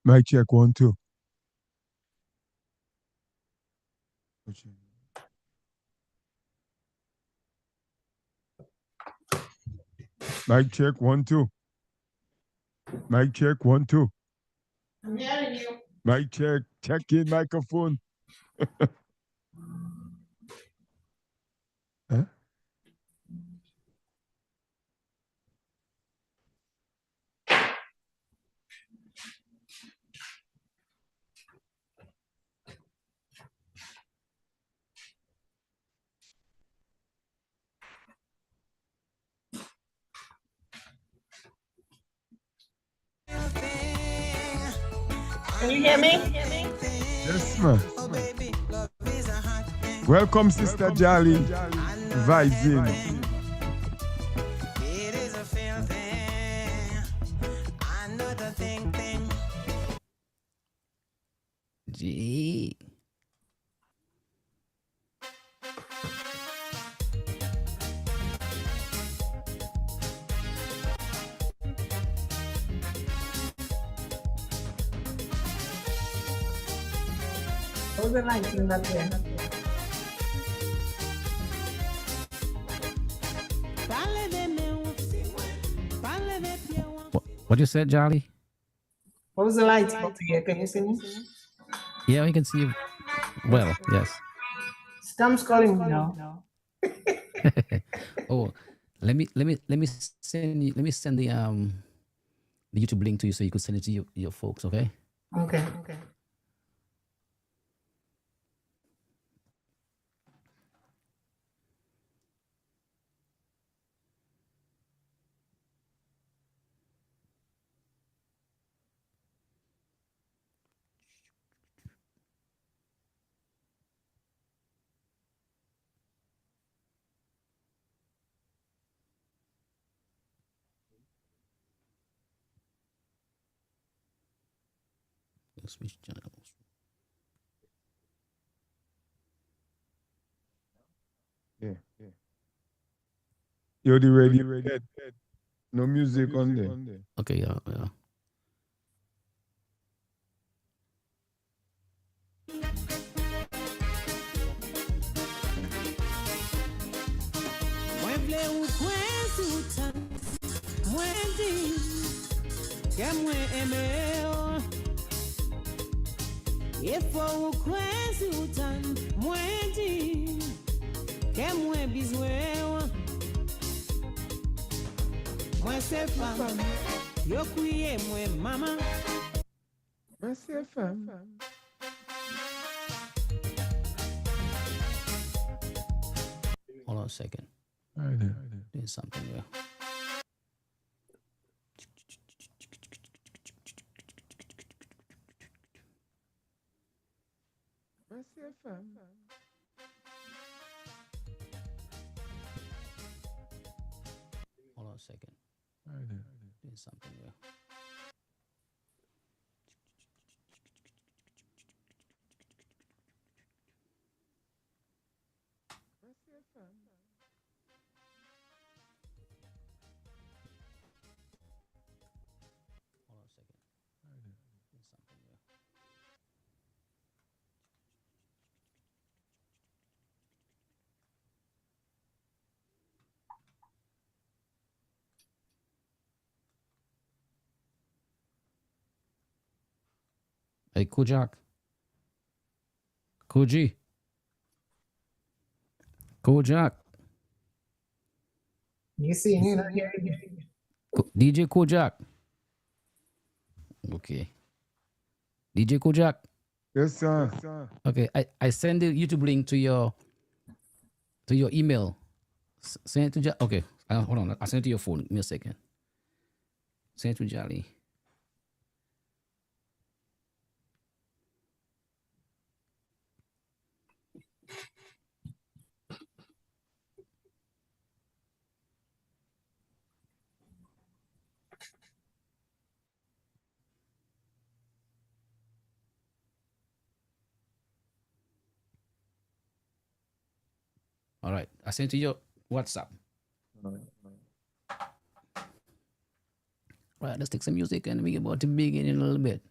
Mic check 1 2. Mic check 1 2. Mic check 1 2. I'm hearing you. Mic check. Check in microphone. Huh? Can you hear me? Yes, ma'am. Welcome, Sister Jolly. Vibes in. Gee. Hold the line in that way. What you said, Jolly? What was the light up here? Can you see me? Yeah, we can see you. Well, yes. Stam's calling me now. Oh, let me send you. Let me send the YouTube link to you so you could send it to your folks. Okay. Okay. Switch channels. Yeah. You're the ready. No music on there. Okay. Yeah. Hold on a second. Right there. Doing something here. Hold on a second. Right there. Doing something here. Hold on a second. Doing something here. Hey, Kujak. Kojak. You see, you know, here. DJ Kojak. Okay. DJ Kojak. Yes, sir. Okay, I send the YouTube link to your email. Send it to okay. Hold on. I'll send it to your phone. Give me a second. Send it to Jolly. All right. I sent to your WhatsApp. Right. Let's take some music and we about to begin in a little bit.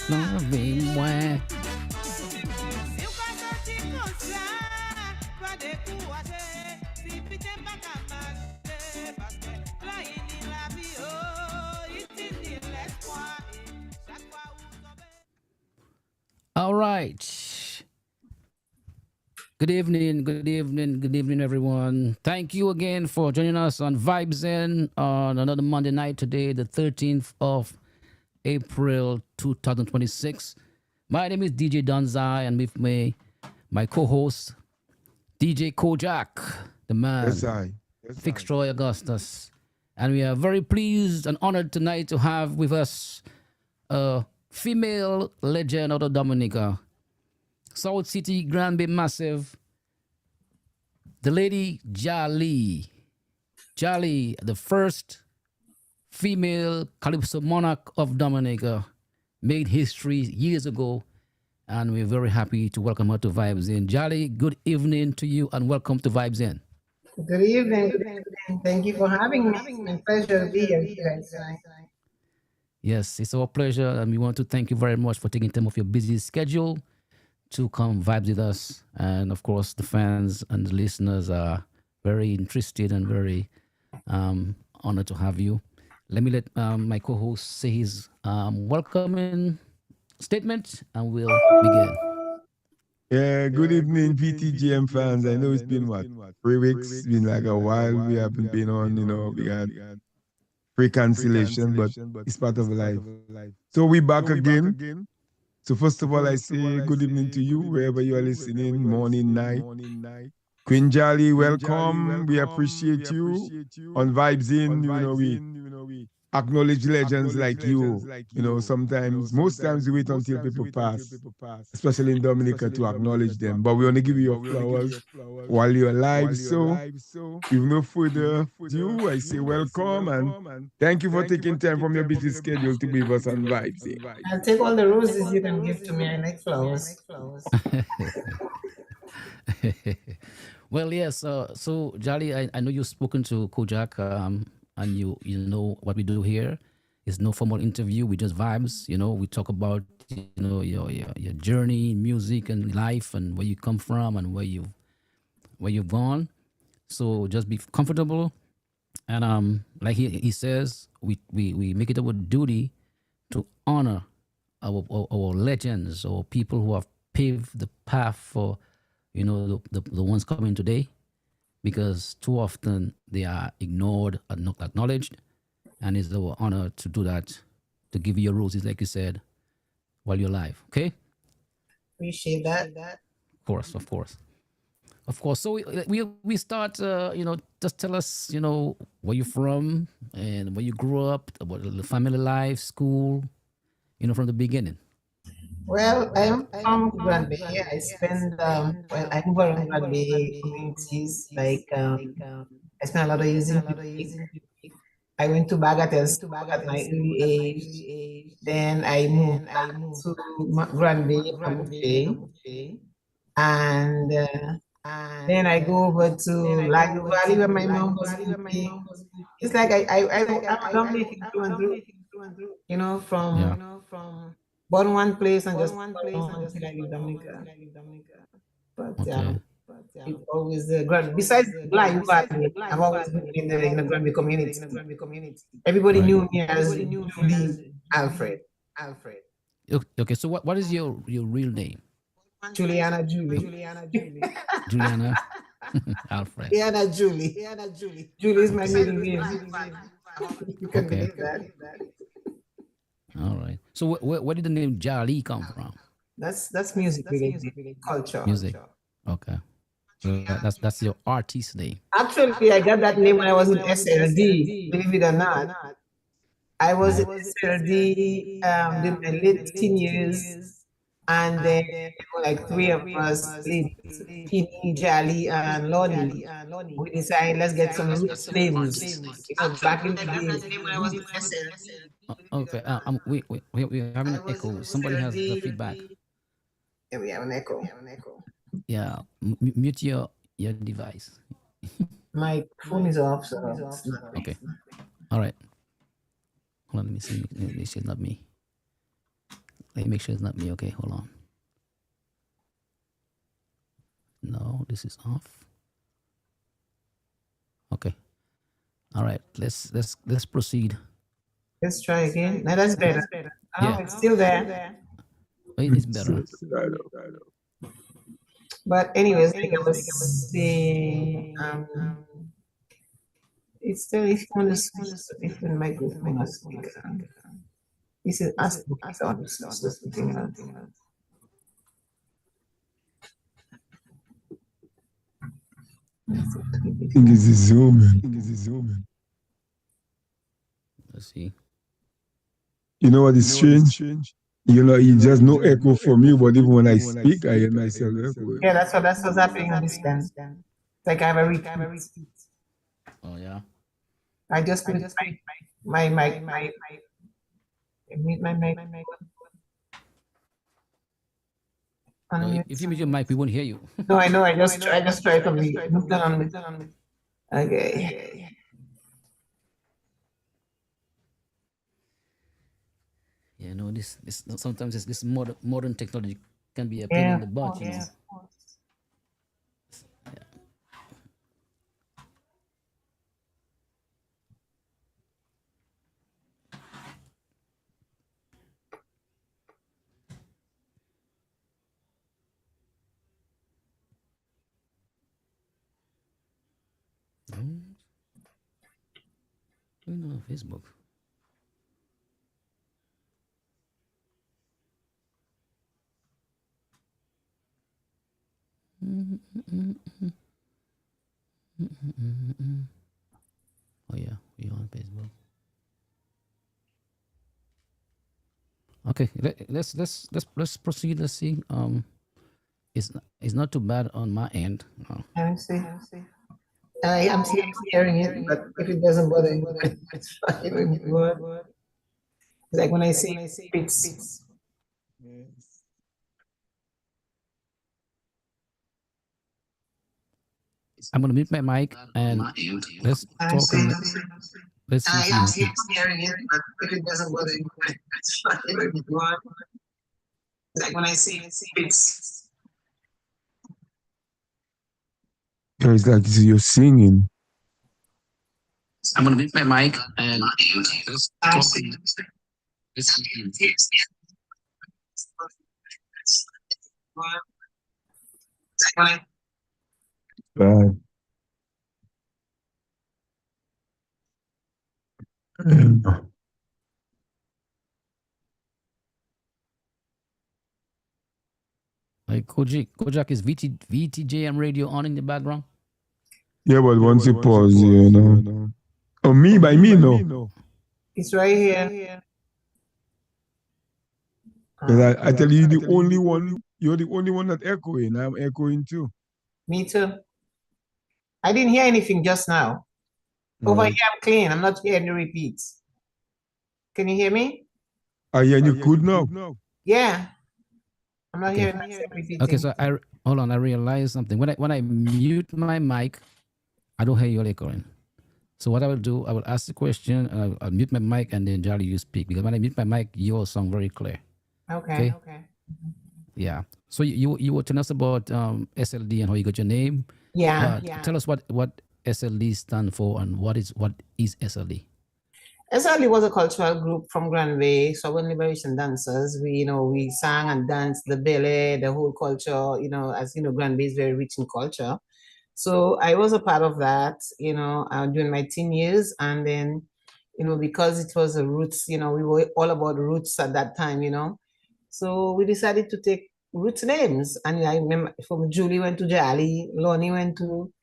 Loving. All right. Good evening, everyone. Thank you again for joining us on Vibes In on another Monday night today, the 13th of April 2026. My name is DJ Donzai, and with me, my co-host, DJ Kojak, the man, Yes, I. Fix Troy Augustus. And we are very pleased and honored tonight to have with us a female legend out of Dominica, South City, Granby Massive, the lady Jali. Jali, the first female Calypso monarch of Dominica, made history years ago, and we're very happy to welcome her to Vibes In. Jali, good evening to you and welcome to Vibes In. Good evening. Good evening. Thank you for having me. It's my pleasure to be here with you guys tonight. Yes, it's our pleasure, and we want to thank you very much for taking time off your busy schedule to come vibes with us. And of course, the fans and the listeners are very interested and very honored to have you. Let me let my co-host say his welcoming statement, and we'll begin. Yeah, good evening, VTGM fans. I know it's been what, 3 weeks? It's been like a while. We haven't been on, we got free cancellation, but it's part of life. So we back again. So first of all, I say good evening to you, wherever you are listening, morning, night. Queen Jolly, welcome. We appreciate you on Vibes In. We acknowledge legends like you. Sometimes, most times we wait until people pass, especially in Dominica, to acknowledge them. But we only give you your flowers while you're alive. So, with no further ado, I say welcome and thank you for taking time from your busy schedule to be with us on Vibes In. I'll take all the roses you can give to me. I like flowers. Well, yes. So Jolly, I know you've spoken to Kojak, and you know what we do here. It's no formal interview. We just vibes. We talk about your journey in music and life and where you come from and where you've gone. So just be comfortable. And like he says, we make it our duty to honor our legends or people who have paved the path for the ones coming today, because too often they are ignored and not acknowledged, and it's our honor to do that, to give you your roses like you said while you're alive. Okay. Appreciate that. Of course, of course. Of course. So we start. Just tell us, where you're from and where you grew up, about the family life, school, from the beginning. Well, I am from Grand Bay. I spend well, I move around Grand Bay communities. Like I spent a lot of years in Pickwick. I went to Bagatelle School at my early age. Then I moved back to Grand Bay from Uche. And then I go over to Lago Valley where my mom was living. It's like I'm a Dominican through and through, Yeah. from born one place and just born until I leave Dominica. But Okay. it always besides Lago Valley, I've always been in the Granby community. Everybody Right. knew me as Julie Alfred, Okay. So what is your real name? Juliana Julie, Juliana Alfred. Juliana Julie. Julie is my Okay. maiden name. If you can Okay. believe that. All right. So where did the name Jali come from? That's music related culture. Music. Okay. So that's your artist name. Actually, I got that name when I was in SLD, believe it or not. I was in SLD in my late teen years, and then like three of us, Pini, Jali, and Lonnie, we decided let's get some roots names. Back in the days, Okay. We're having an echo. Somebody has the feedback. yeah, we have an echo. Yeah. Mute your device. My phone is off, so it's not. Okay. All right. Hold on. Let me see. Let me make sure it's not me. Let me make sure it's not me. Okay. Hold on. No, this is off. Okay. All right. Let's proceed. Let's try again. Now that's better. Oh, Yeah. it's still there. It's better. But anyways, like I was saying, it's still if you want to switch to different microphone or speaker. This is asking me on something else. I think it's the zooming. Let's see. You know what is strange? You just no echo from you, but even when I speak, I hear myself echo. Yeah, that's what's happening on this stand. It's like I have a repeat. Oh yeah. I just put my mic. Mute my mic. No, if you mute your mic, we won't hear you. No, I know. I just try to be on. Okay. Yeah, no, this sometimes this modern technology can be a pain in the butt, you know. No, Facebook. Oh yeah, we on Facebook. Okay, let's proceed. Let's see. It's not too bad on my end. Let me see. I'm hearing it, but if it doesn't bother anybody, it's fine with me. It's like when I say it's. I'm gonna mute my mic and let's I'm talk and saying, let's see if I'm you. still hearing it, but if it doesn't bother you, it's fine. Like when I say it's Yeah, it's like you're singing. I'm gonna mute my mic and let's I'm talk saying and let's see if you. it's like when I Bad. Like Kojak is VTJM radio on in the background. Yeah, but once you pause, Oh, me by me, no. it's right here. Because I tell you, the only one, you're the only one that echoing. I'm echoing too. Me too. I didn't hear anything just now. Over here, I'm clean. I'm not hearing the repeats. Can you hear me? Yeah, you could now. Yeah. I'm not Okay. hearing myself repeating. Okay, so I hold on. I realized something. When I mute my mic, I don't hear you echoing. So what I will do, I will ask the question, I'll mute my mic, and then Charlie, you speak because when I mute my mic, your sound very clear. Okay. Yeah. So you were telling us about SLD and how you got your name. Yeah. Tell us what SLD stand for and what is SLD. SLD was a cultural group from Granby, Southern Liberation Dancers. We sang and danced the belly, the whole culture, as Granby is very rich in culture. So I was a part of that, during my teen years. And then, because it was a roots, we were all about roots at that time, So we decided to take roots names. And I remember from Julie went to Jali, Lonnie went to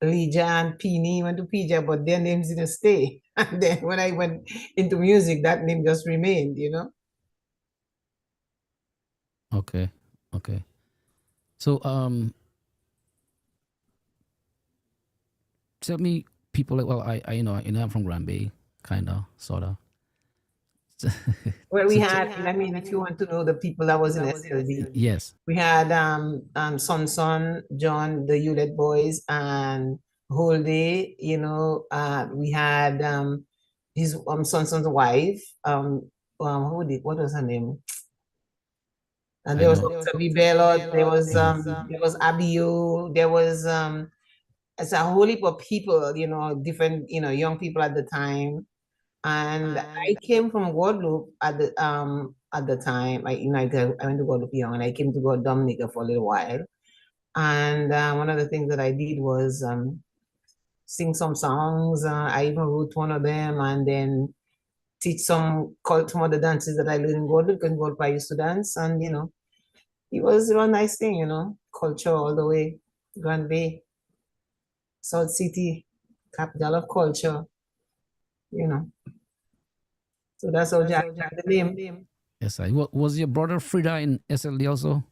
Lija, and Peony went to Pija, but their names didn't stay. And then when I went into music, that name just remained, Okay. So tell me people like, well, I I'm from Granby, kinda, sorta. Where we had, I mean, if you want to know the people that was in SLD, Yes. we had Son Son, John, the Hewlett Boys, and Whole Day, we had his Son Son's wife, what was her name? And there was Sabi Bellot, there was Abiyo, there was it's a whole heap of people, different, young people at the time. And I came from Guadeloupe at the time. I went to Guadeloupe young, and I came to go to Dominica for a little while. And one of the things that I did was sing some songs. I even wrote one of them, and then teach some of the dances that I learned in Guadeloupe. Because in Guadeloupe I used to dance, and it was a nice thing, culture all the way. Grand Bay, South City, capital of culture, you know. So that's how Jack got the name. Yes, I was your brother Frida in SLD also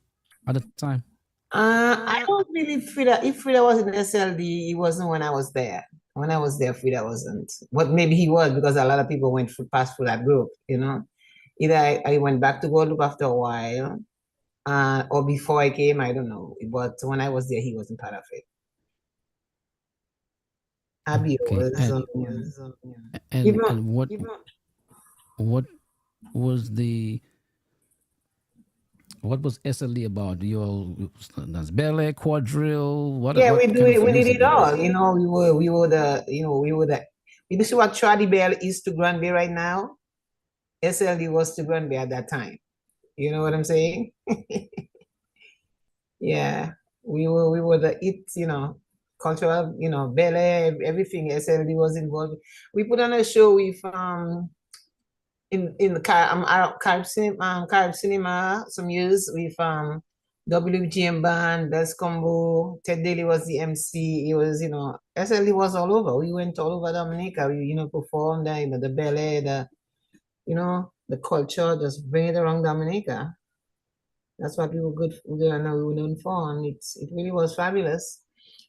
at the time? I don't really Frida. If Frida was in SLD, he wasn't when I was there. When I was there, Frida wasn't. But maybe he was because a lot of people went past through that group, Either I went back to Guadeloupe after a while, or before I came, I don't know. But when I was there, he wasn't part of it. Abby Okay. was. And what was the what was SLD about? Your that's ballet, quadrille, what? Yeah, What kind of we did music it all. You see what Tradi Bell is to Granby right now? SLD was to Granby at that time. You know what I'm saying? Yeah, we were the cultural, ballet, everything. SLD was involved. We put on a show with in the Carib cinema some years with WGM band, Des Combo, Ted Daly was the MC. It was, SLD was all over. We went all over Dominica. We, performed there, the ballet, the culture, just bring it around Dominica. That's what we were we were known for, and it really was fabulous.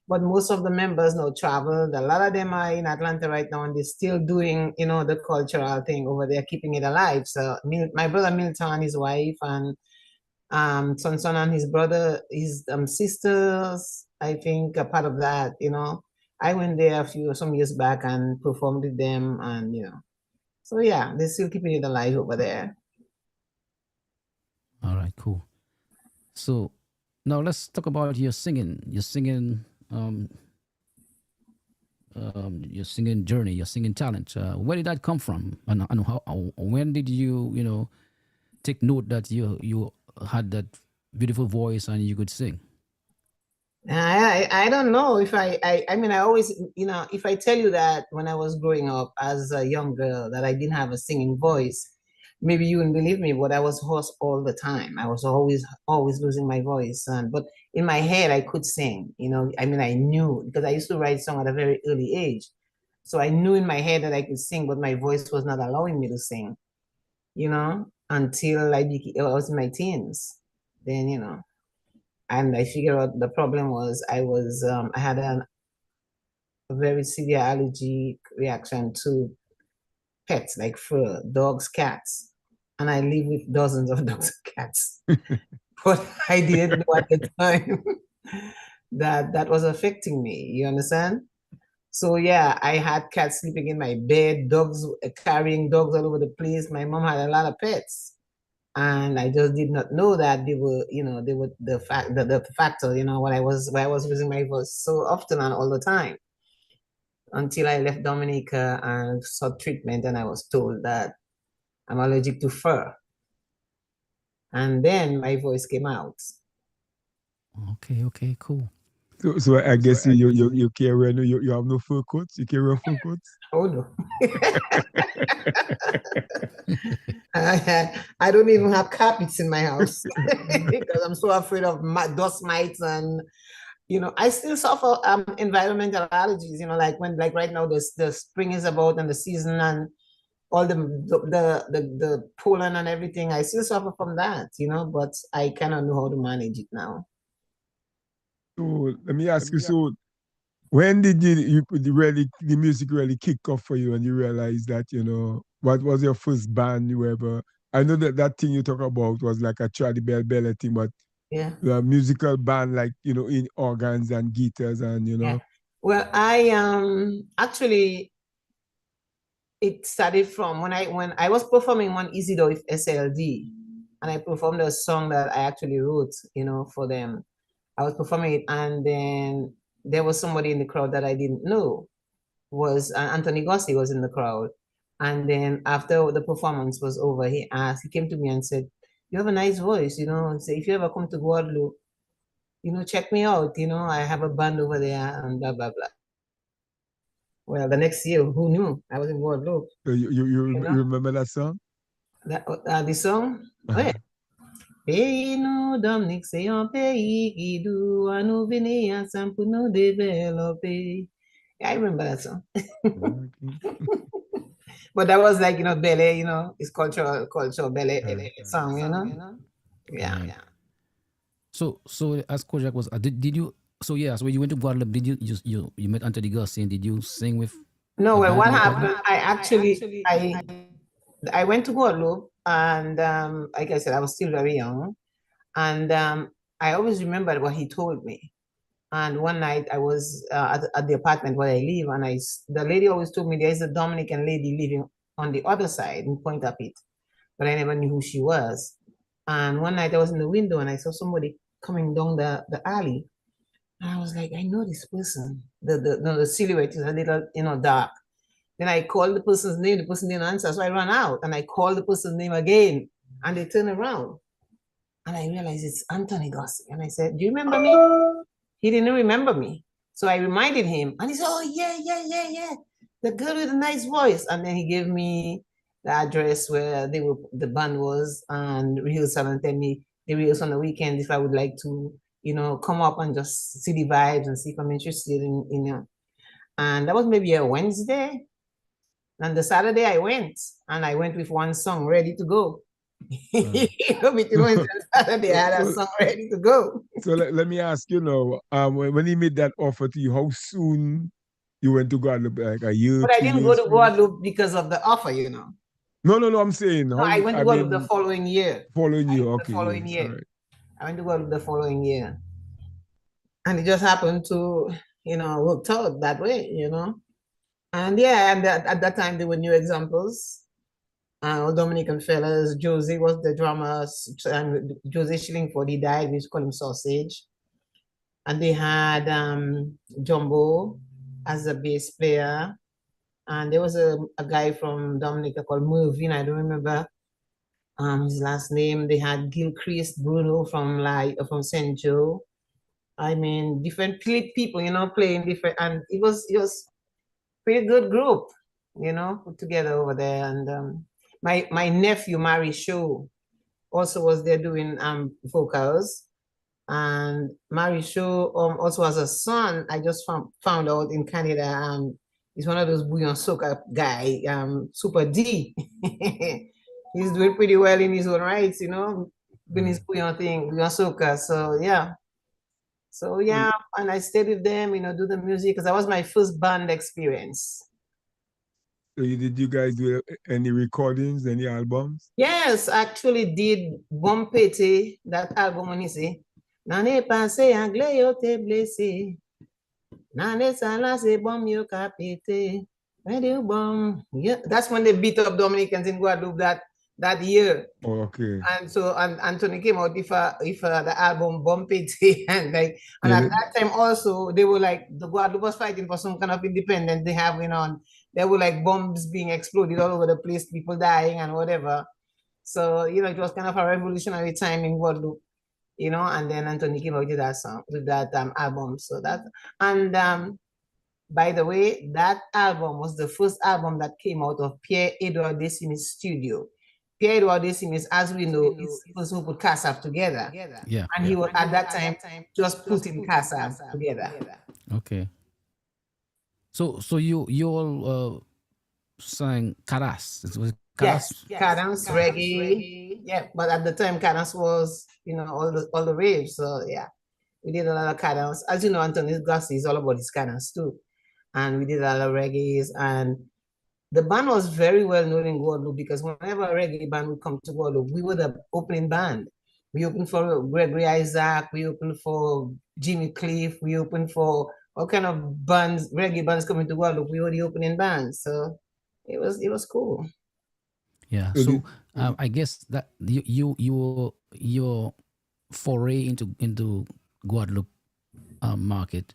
But most of the members now traveled. A lot of them are in Atlanta right now, and they're still doing, the cultural thing over there, keeping it alive. So my brother Milton, his wife, and Son and his brother, his sisters, I think, are part of that, you know. I went there some years back and performed with them, and you know, so yeah, they're still keeping it alive over there. All right, cool. So now let's talk about your singing. Your singing journey, your singing talent. Where did that come from, and how, when did you, you know, take note that you had that beautiful voice and you could sing? I don't know if I mean, I always, you know, if I tell you that when I was growing up as a young girl that I didn't have a singing voice, maybe you wouldn't believe me, but I was hoarse all the time. I was always losing my voice. And but in my head I could sing, you know. I mean, I knew because I used to write songs at a very early age. So I knew in my head that I could sing, but my voice was not allowing me to sing, you know, until I was in my teens. Then, you know, and I figured out the problem was I had a very severe allergy reaction to pets like fur, dogs, cats, and I live with dozens of dogs and cats. But I didn't know at the time that that was affecting me. You understand? So yeah, I had cats sleeping in my bed, dogs carrying dogs all over the place. My mom had a lot of pets, and I just did not know that they were, you know, they were the factor, you know, why I was losing my voice so often and all the time until I left Dominica and sought treatment, and I was told that I'm allergic to fur, and then my voice came out. Okay, cool. So I guess you can't wear you have no fur coats. You can't wear fur coats. Oh no. I don't even have carpets in my house because I'm so afraid of dust mites, and you know, I still suffer environmental allergies. You know, like right now the spring is about and the season and all the pollen and everything. I still suffer from that. You know, but I cannot know how to manage it now. So let me ask you. So when did you really the music really kick off for you and you realize that, you know, what was your first band you ever? I know that that thing you talk about was like a Charlie Bell Bell thing, but Yeah. the musical band, like, you know, in organs and guitars and, you know. Yeah. Well, I actually it started from when I was performing one Easy Door with SLD, and I performed a song that I actually wrote, you know, for them. I was performing it, and then there was somebody in the crowd that I didn't know was Anthony Gossi was in the crowd, and then after the performance was over, he came to me and said, "You have a nice voice, you know. And say if you ever come to Guadeloupe, you know, check me out. You know, I have a band over there and blah blah blah." Well, the next year, who knew I was in Guadeloupe? So you You know, remember that song? the song. Oh yeah. Uh-huh. Pays nou Dominique, c'est un pays qui doux, à nous venir ensemble pour nous développer. Yeah, I remember that song. But that was like, you know, ballet, you know, it's cultural ballet song, you know? Yeah. Right. So as Kojak was, did you? So yeah, so when you went to Guadeloupe, did you met Anthony Gossi and did you sing with No, a well, band what in happened, Guadeloupe? I went to Guadeloupe, and like I said, I was still very young. And I always remembered what he told me. And one night I was at the apartment where I live, and the lady always told me there's a Dominican lady living on the other side in Point Apit, but I never knew who she was. And one night I was in the window and I saw somebody coming down the alley. And I was like, I know this person. The silhouette is a little, you know, dark. Then I called the person's name. The person didn't answer, so I ran out and I called the person's name again. And they turned around, and I realized it's Anthony Gossi. And I said, "Do you remember me?" He didn't remember me. So I reminded him, and he said, "Oh, yeah. The girl with a nice voice." And then he gave me the address where the band was and rehearsal, and tell me they rehearse on the weekend if I would like to, you know, come up and just see the vibes and see if I'm interested in. And that was maybe a Wednesday. And the Saturday I went with one song ready to go. You know, between Wednesday and Saturday, I had a song ready to go. So let me ask you now, when he made that offer to you, how soon you went to Guadeloupe? Like a year, But I 2 didn't go years, to 3 years? Guadeloupe because of the offer, you know. No, I'm saying No, I how, went to I Guadeloupe the mean, following year. following you. The Okay, following yes, all year. right. I went to Guadeloupe the following year. And it just happened to, worked out that way, And yeah, and at that time there were new examples. Dominican fellas. Josie was the drummer, and Josie Shillingford, he died. We used to call him Sausage. And they had Jumbo as a bass player. And there was a guy from Dominica called Mervyn. I don't remember his last name. They had Gilchrist Bruno from St. Joe. I mean, different people, playing different, and it was pretty good group, put together over there. And my nephew Mary Shaw also was there doing vocals, and Mary Shaw also has a son. I just found out in Canada. He's one of those bouillon soca guy, Super D. He's doing pretty well in his own rights, doing his bouillon thing, bouillon soca. So yeah. So yeah, and I stayed with them, do the music, because that was my first band experience. So did you guys do any recordings, any albums? Yes, actually did Bompete, that album when you see. Nane pense anglais yo te blessé. Nane sala se bom yo kapete. Where do you bomb? Yeah, that's when they beat up Dominicans in Guadeloupe that year. Oh, okay. And so Anthony came out with the album Bump It. And at that time also, they were like, the Guadeloupe was fighting for some kind of independence they have on. There were like bombs being exploded all over the place, people dying and whatever. So, it was kind of a revolutionary time in Guadeloupe, and then Anthony came out with that song, with that album. So by the way, that album was the first album that came out of Pierre-Edouard Decimus' studio. Pierre-Edouard Decimus, as we know, is the person who put CASAF together. Yeah. And he was, at that time, just putting CASAF together. Okay. So you all sang Caras. It was Caras? Yes, Cadence, reggae. Yeah, but at the time, Cadence was, all the raves. So yeah, we did a lot of Cadence. As you know, Anthony Gossi is all about his Cadence too. And we did a lot of reggaes, and the band was very well known in Guadeloupe, because whenever a reggae band would come to Guadeloupe, we were the opening band. We opened for Gregory Isaac, we opened for Jimmy Cliff, we opened for all kind of bands, reggae bands coming to Guadeloupe. We were the opening band, so it was cool. Yeah. So I guess that your foray into Guadeloupe market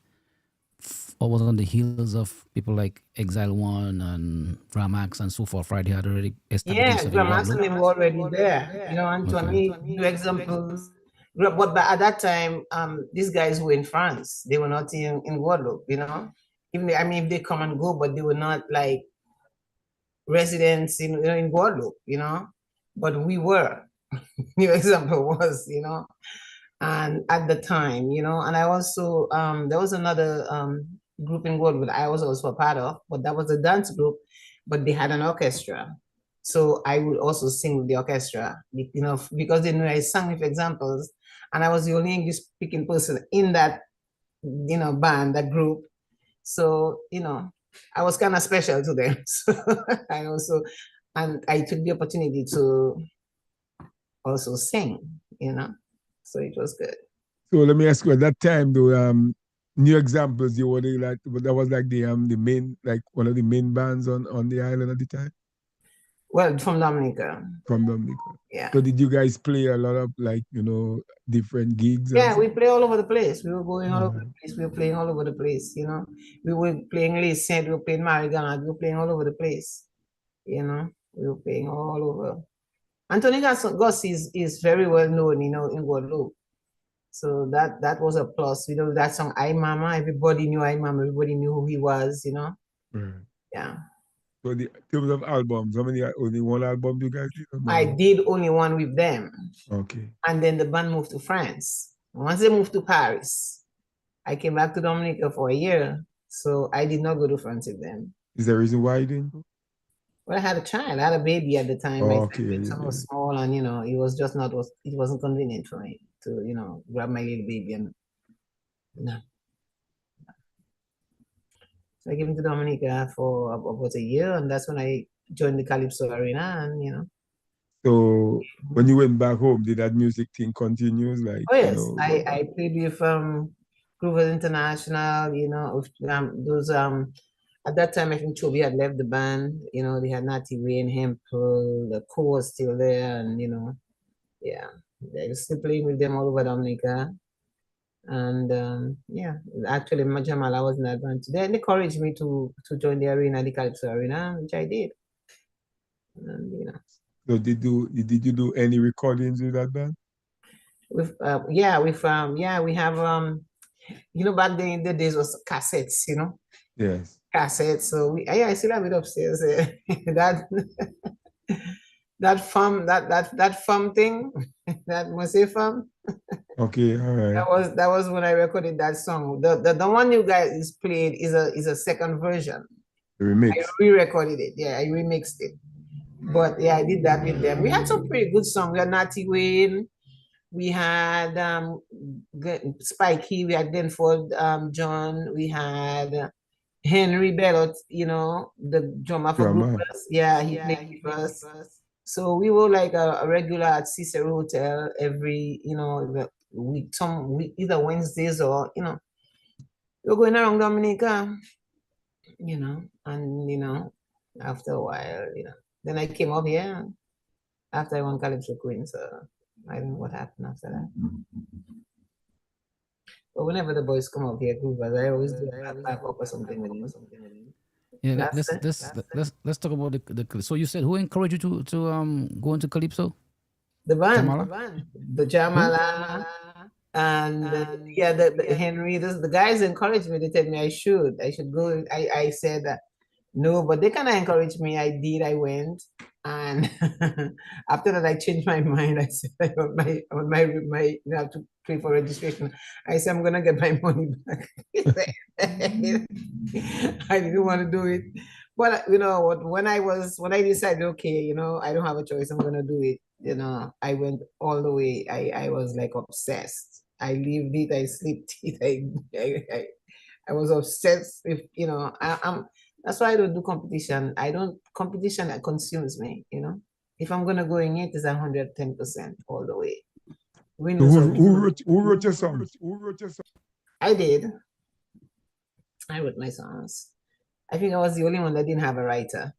was on the heels of people like Exile One and Ramax and so forth, right? They had already established. Yeah, Ramax and them were already there. Anthony, new examples. But at that time, these guys were in France. They were not in Guadeloupe, Even if they come and go, but they were not like residents in Guadeloupe, But we were. New example was, and at the time, and I also there was another group in Guadeloupe I was also a part of, but that was a dance group, but they had an orchestra. So I would also sing with the orchestra, because they knew I sang with examples, and I was the only English speaking person in that, band, that group. So, I was kind of special to them. So I took the opportunity to also sing, so it was good. So let me ask you, at that time, though, new examples, you were like, that was like the main, like one of the main bands on the island at the time? Well, from Dominica. From Dominica. Yeah. So did you guys play a lot of different gigs? Yeah, we play all over the place. We were going all over the place. We were playing all over the place, We were playing Les Saints, we were playing Marigan, we were playing all over the place, We were playing all over. Anthony Goss is very well known, in Guadeloupe. So that was a plus. That song, I Mama, everybody knew I Mama, everybody knew who he was, Yeah. So in terms of albums, how many, only one album you guys did? I did only one with them. Okay. And then the band moved to France. Once they moved to Paris, I came back to Dominica for a year. So I did not go to France with them. Is there a reason why you didn't go? Well, I had a child. I had a baby at the time. Okay. Son was small, and it was just not. It wasn't convenient for me to grab my little baby and no. So I came to Dominica for about a year, and that's when I joined the Calypso Arena, and So when you went back home, did that music thing continues? Like, Oh you yes, know, I played with Groovers International, you know, with, those at that time I think Toby had left the band, you know, they had Natty Wayne, Hempel, the core was still there, and you know, yeah, I was still playing with them all over Dominica. And yeah, actually Jamala was in that band. They encouraged me to join the arena, the Calypso Arena, which I did. And you know. so did you do any recordings with that band? With we have you know, back then in the days was cassettes, you know. Yes. Cassettes. So I still have it upstairs. That that farm thing, that Mose farm. Okay, all right. That was when I recorded that song. The one you guys played is a second version. The I remix. re-recorded it. Yeah, I remixed it. But yeah, I did that with them. We had some pretty good songs. We had Natty Wayne. We had Spikey. We had Glenford John. We had Henry Bellot, you know, the drummer for Drama. Groupers. Yeah, he played with us. So we were like a regular at Cicero Hotel every, you know, week, either Wednesdays or, you know, we're going around Dominica, you know, and, you know, after a while, you know, then I came up here after I won Calypso Queen. So I don't know what happened after that. But whenever the boys come up here, Groovers, I always do a back up or something with them. Yeah, That's it. let's talk about the. So you said who encouraged you to go into calypso? The band, Jamala? the Jamala, and yeah, the Henry. The guys encouraged me. They told me I should go. I said no, but they kind of encouraged me. I did. I went, and after that, I changed my mind. I said I want my you have to pay for registration. I said I'm gonna get my money back. I didn't want to do it, but you know what? When I decided, okay, you know, I don't have a choice. I'm gonna do it. You know, I went all the way. I was like obsessed. I lived it. I slept it. I was obsessed with, you know, I'm that's why I don't do competition. I don't competition that consumes me, you know. If I'm gonna go in it, it's 110% all the way. Win, So lose, or who wrote your songs? I did. I wrote my songs. I think I was the only one that didn't have a writer.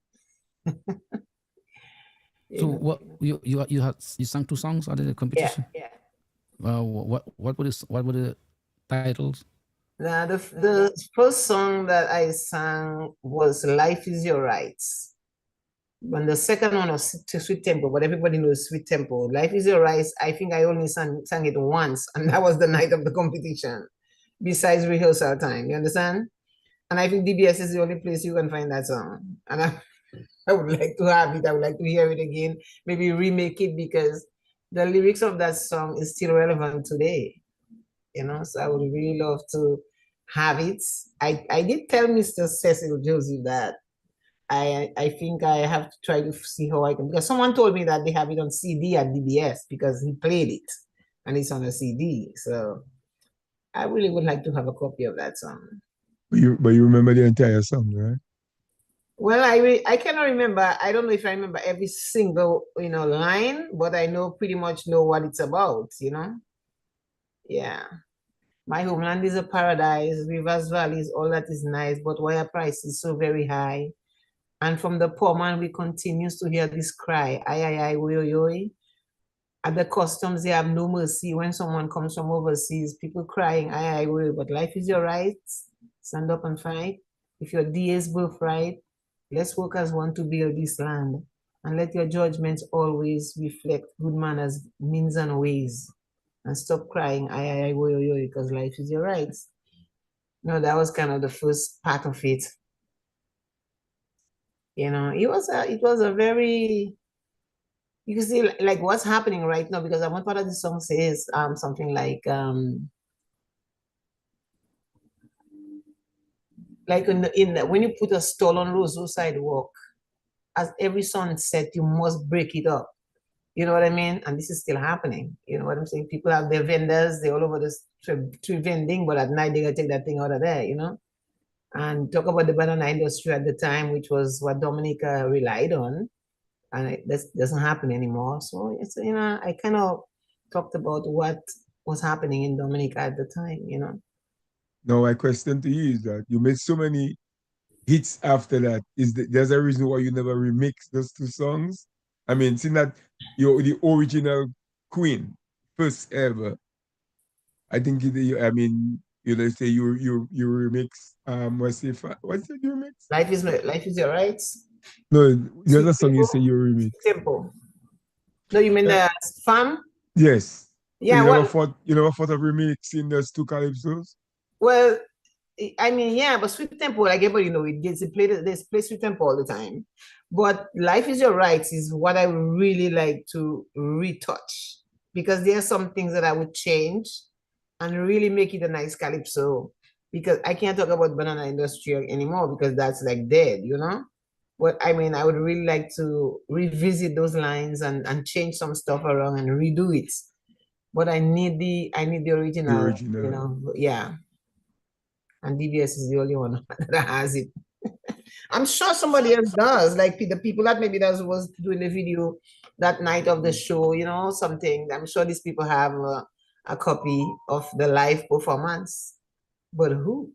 So what you sang 2 songs at the Yeah, competition? yeah. What were the titles? Now the first song that I sang was "Life Is Your Rights." When the second one was Sweet Tempo, but everybody knows Sweet Tempo. Life Is Your Rights, I think I only sang it once, and that was the night of the competition, besides rehearsal time. You understand? And I think DBS is the only place you can find that song. And I would like to have it. I would like to hear it again, maybe remake it, because the lyrics of that song is still relevant today. You know, so I would really love to have it. I did tell Mr. Cecil Joseph that I think I have to try to see how I can, because someone told me that they have it on CD at DBS because he played it and it's on a CD. So I really would like to have a copy of that song. But you remember the entire song, right? Well, I cannot remember. I don't know if I remember every single, you know, line, but I know pretty much know what it's about, you know? Yeah. My homeland is a paradise, rivers, valleys, all that is nice, but why our price is so very high? And from the poor man, we continues to hear this cry, ay, ay, ay, oi, oi, oi. At the customs, they have no mercy. When someone comes from overseas, people crying, ay, ay, oi, but life is your right. Stand up and fight. If your DA's birthright, let's work as one to build this land. And let your judgments always reflect good manners, means, and ways. And stop crying, ay, ay, ay, oi, oi, oi, because life is your right. No, that was kind of the first part of it. You know, it was a very, you can see like what's happening right now, because one part of the song says something like when you put a stall on Roseau sidewalk, as every sunset you must break it up. You know what I mean? And this is still happening. You know what I'm saying? People have their vendors, they're all over the street vending, but at night they're gonna take that thing out of there, you know? And talk about the banana industry at the time, which was what Dominica relied on. and that doesn't happen anymore. So it's, I kind of talked about what was happening in Dominica at the time. Now, my question to you is that you made so many hits after that. There's a reason why you never remix those two songs? I mean, seeing that you're the original queen, first ever. I think I mean, let's say you remix what's it you remix? Life is your rights. No, the Sweet other song you tempo. say you remix. Sweet tempo. No, you mean Uh, the fam? yes. So Yeah. What? you never thought of remixing those two calypsos? Well, I mean, yeah, but sweet tempo, like everybody know, it gets played. They play sweet tempo all the time. But life is your rights is what I really like to retouch, because there are some things that I would change and really make it a nice calypso. Because I can't talk about banana industry anymore because that's like dead. But I mean, I would really like to revisit those lines and change some stuff around and redo it. But I need the The original, original. yeah. And DBS is the only one that has it. I'm sure somebody else does, like the people that maybe that was doing the video that night of the show, something. I'm sure these people have a copy of the live performance. But who?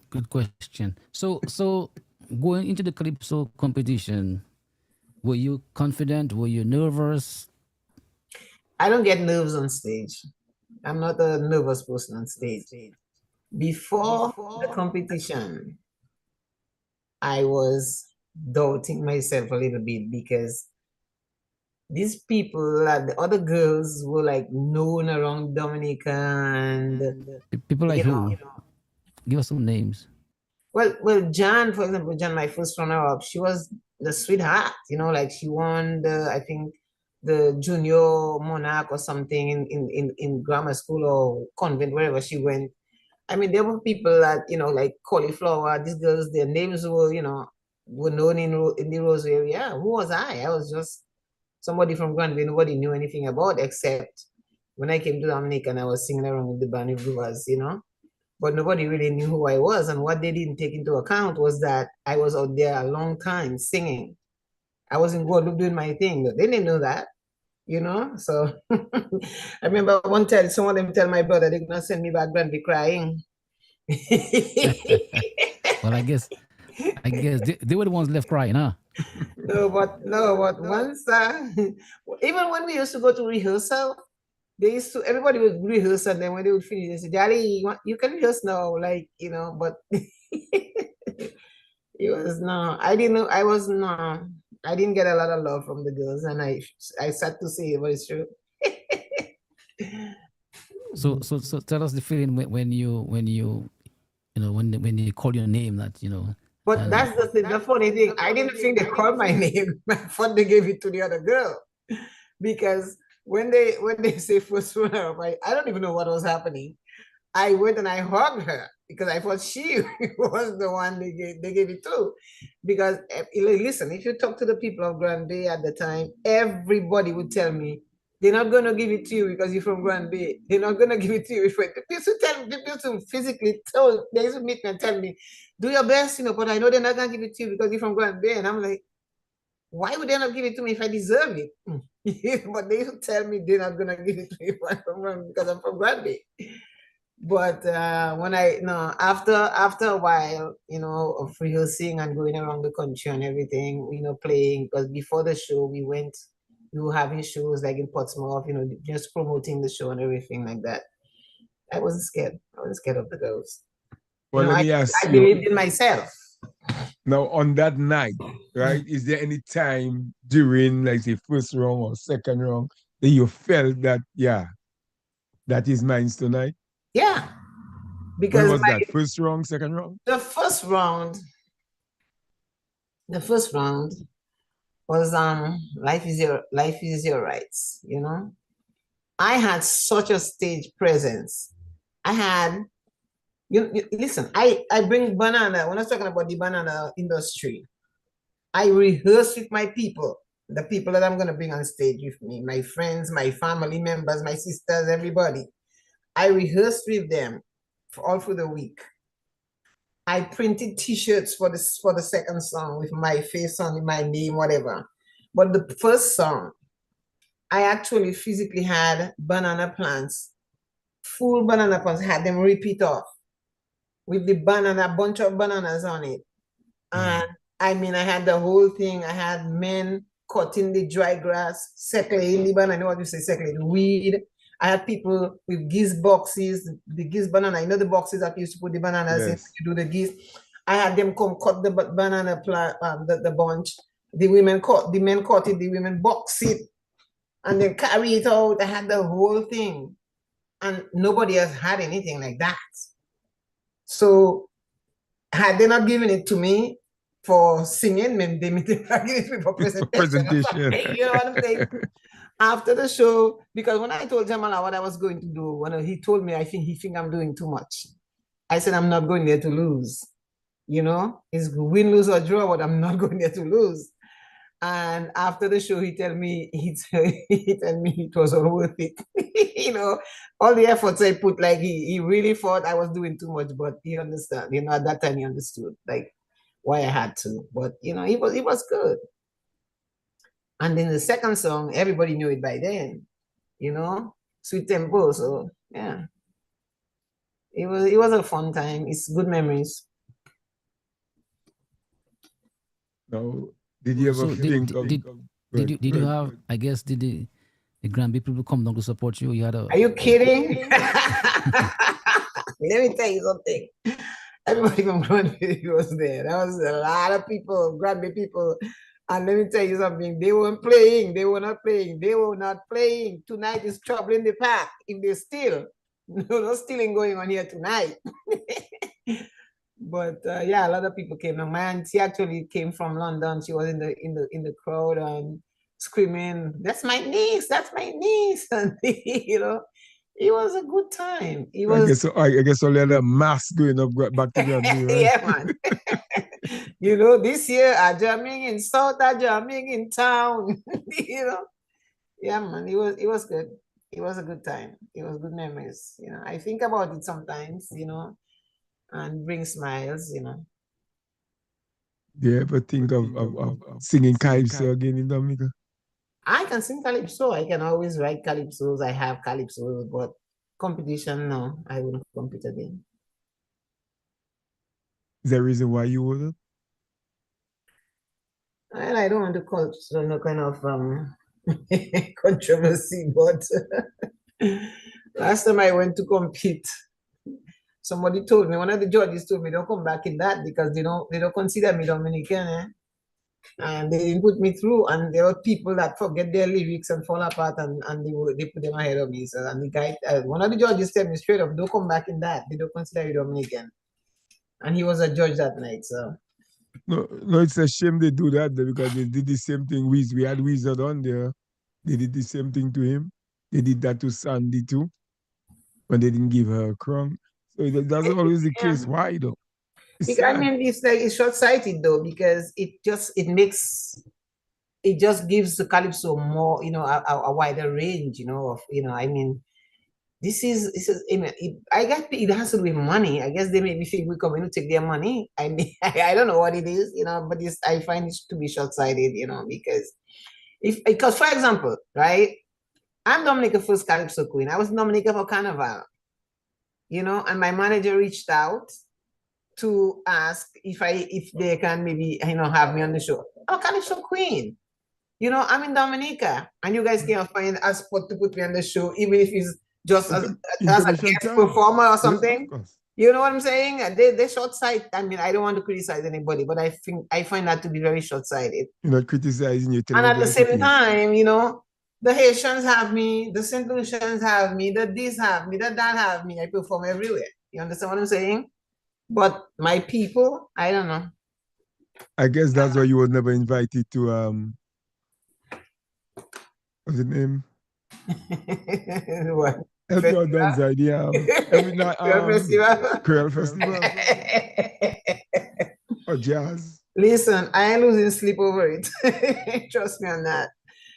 Good question. So going into the calypso competition, were you confident? Were you nervous? I don't get nerves on stage. I'm not a nervous person on stage. Before the competition, I was doubting myself a little bit because these people, the other girls were like known around Dominica, and People like you know, who? Give us some names. well, Jan, for example, Jan, my first runner-up, she was the sweetheart. Like she won I think, the junior monarch or something in grammar school or convent, wherever she went. I mean, there were people that, like Cauliflower, these girls, their names were known in the Rose area. Who was I? I was just somebody from Granby nobody knew anything about, except when I came to Dominic and I was singing around with the band of Brewers. But nobody really knew who I was. And what they didn't take into account was that I was out there a long time singing. I was in Guadeloupe doing my thing. They didn't know that. So I remember one time some of them tell my brother they're gonna send me back Granby crying. Well, I guess they were the ones left crying, huh? No, but once even when we used to go to rehearsal, everybody would rehearse, and then when they would finish, they say, Daddy, you can rehearse now, but it was no, I didn't know, I didn't get a lot of love from the girls, and I sad to say, but it's true. So tell us the feeling when you call your name, that. But And that's the funny thing. I didn't think they called my name. I thought they gave it to the other girl, because when they say first runner up, I don't even know what was happening. I went and I hugged her because I thought she was the one they gave it to. Because listen, if you talk to the people of Grand Bay at the time, everybody would tell me they're not going to give it to you because you're from Grand Bay. They're not going to give it to you. The people physically they used to meet me and tell me, do your best, but I know they're not going to give it to you because you're from Grand Bay. And I'm like, why would they not give it to me if I deserve it? But they used to tell me they're not going to give it to me because I'm from Grand Bay. But when no, after a while, of rehearsing and going around the country and everything, playing, because before the show we were having shows like in Portsmouth, just promoting the show and everything like that. I wasn't scared. I wasn't scared of the girls. Well, let I, me ask I you believed in myself. now on that night, right? Is there any time during, like, the first round or second round that you felt that, yeah, that is mine tonight? Yeah, When because was that? First round, second round? the first round was life is your rights. I had such a stage presence. I had listen, I bring banana. When I was talking about the banana industry, I rehearse with my people, the people that I'm gonna bring on stage with me, my friends, my family members, my sisters, everybody. I rehearsed with them all through the week. I printed T-shirts for the second song with my face on it, my name, whatever. But the first song, I actually physically had banana plants, full banana plants, had them repeat off with the banana, bunch of bananas on it. And I mean, I had the whole thing. I had men cutting the dry grass, settling the banana. I know what you say, settling weed. I had people with geese boxes, the geese banana. You know the boxes that you used to put the bananas in to do the geese. I had them come cut the banana plant, the bunch. The men cut it, the women box it, and then carry it out. I had the whole thing, and nobody else had anything like that. So had they not given it to me for singing, then they may have given it me for presentation. You know what I'm saying? After the show, because when I told Jamala what I was going to do, when he told me, he think I'm doing too much. I said, I'm not going there to lose. You know, it's win, lose, or draw, but I'm not going there to lose. And after the show, he told me it was all worth it. You know, all the efforts I put, like he really thought I was doing too much, but he understand. You know, at that time he understood like why I had to. But you know, it was good. And then the second song, everybody knew it by then. You know, Sweet Tempo. So yeah, it was a fun time. It's good memories. Now, did you ever think of? Did you have? I guess did the Granby people come down to support you? You had a. Are you kidding? Let me tell you something. Everybody from Granby was there. There was a lot of people, Granby people. And let me tell you something. They weren't playing. They were not playing. They were not playing. Tonight is trouble in the park. If they steal, no stealing going on here tonight. But yeah, a lot of people came. My auntie actually came from London. She was in the crowd and screaming, "That's my niece! That's my niece!" And you know, it was a good time. It was. I guess all the other mass going up back to Granby, right? Yeah, man. You know, this year are jamming in South, are jamming in town. You know, yeah, man. It was good. It was a good time. It was good memories. You know, I think about it sometimes. You know, and bring smiles. You know. Do you ever think of singing calypso again in Dominica? I can sing calypso. I can always write calypsos. I have calypsos, but competition, no, I wouldn't compete again. Is there a reason why you wouldn't? Well, I don't want to cause no kind of controversy, but last time I went to compete, somebody told me, one of the judges told me, don't come back in that because they don't consider me Dominican, eh? And they didn't put me through, and there were people that forget their lyrics and fall apart, and they put them ahead of me. So, and the guy, one of the judges said me straight up, don't come back in that. They don't consider you Dominican. And he was a judge that night, so. No, it's a shame they do that because they did the same thing. We had Wizard on there. They did the same thing to him. They did that to Sandy too, when they didn't give her a crown. So that's always the case. Why though? I mean, it's short-sighted though, because it just gives the calypso more, you know, a wider range, you know, of, you know, I mean, this is I guess it has to do with money. I guess they maybe think we come in to take their money. I mean, I don't know what it is, you know, but I find it to be short-sighted, you know, because for example, right, I'm Dominica's first calypso queen. I was Dominica for Carnival, you know, and my manager reached out to ask if they can maybe, you know, have me on the show. I'm a calypso queen. You know, I'm in Dominica, and you guys can't find a spot to put me on the show, even if it's just as a guest performer or something. Yes, you know what I'm saying? They're short-sighted. I mean, I don't want to criticize anybody, but I find that to be very short-sighted. You're not criticizing you. And at the same time, you know, the Haitians have me, the St. Lucians have me, the this have me, the that have me. I perform everywhere. You understand what I'm saying? But my people, I don't know. I guess that's why you were never invited to what's the name? What? Help me out, Don's idea. Every night, Creole Festival. Or jazz. Listen, I ain't losing sleep over it. Trust me on that.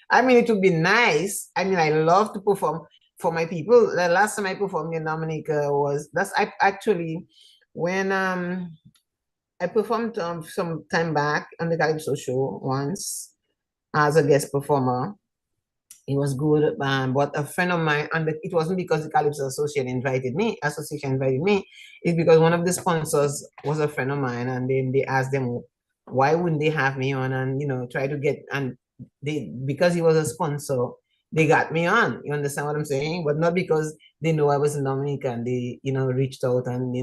I mean, it would be nice. I mean, I love to perform for my people. The last time I performed in Dominica was, actually when I performed some time back on the Calypso show once as a guest performer. It was good, but a friend of mine, and it wasn't because the Calypso Association invited me. It's because one of the sponsors was a friend of mine, and then they asked them why wouldn't they have me on, and try to get, and they, because he was a sponsor, they got me on. You understand what I'm saying? But not because they know I was in Dominica and they reached out and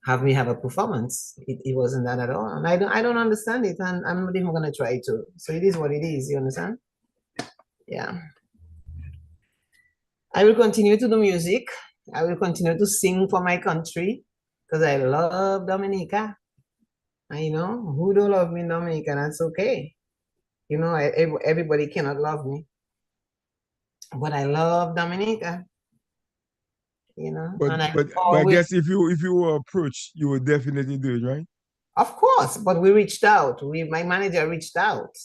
have me have a performance. It wasn't that at all, and I don't understand it, and I'm not even gonna try to. So it is what it is. You understand? Yeah. I will continue to do music. I will continue to sing for my country because I love Dominica. I know who don't love me in Dominica, that's okay. Everybody cannot love me, but I love Dominica. But and I but I always, guess if you were approached, you would definitely do it, right? of course, but we reached out. My manager reached out,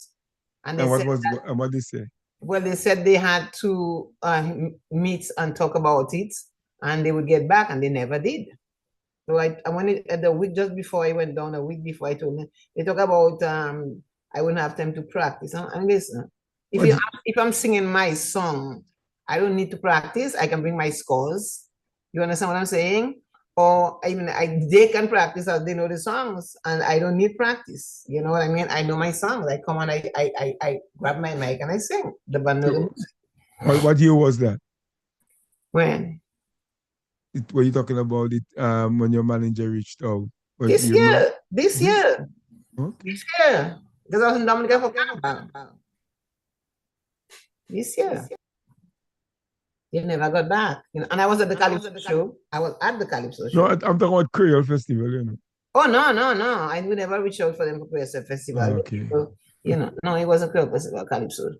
and they And said, what they say? well, they said they had to meet and talk about it, and they would get back, and they never did. So I went at the week just before I went down, a week before I told them, they talk about I wouldn't have time to practice. And listen, But if I'm singing my song, I don't need to practice. I can bring my scores. You understand what I'm saying? Or even they can practice as they know the songs, and I don't need practice. You know what I mean? I know my songs. I come on, I grab my mic and I sing the band. what year was that? When? Were you talking about it when your manager reached out? This year. This year. Okay. This year. Because I was in Dominica for Carnival. This year. They never got back. And I was at the Calypso show. I was at the Calypso show. No, I'm talking about Creole Festival, you know. Oh, no. I would never reach out for them for Creole Festival. Okay. People, no, it was a Creole Festival, Calypso.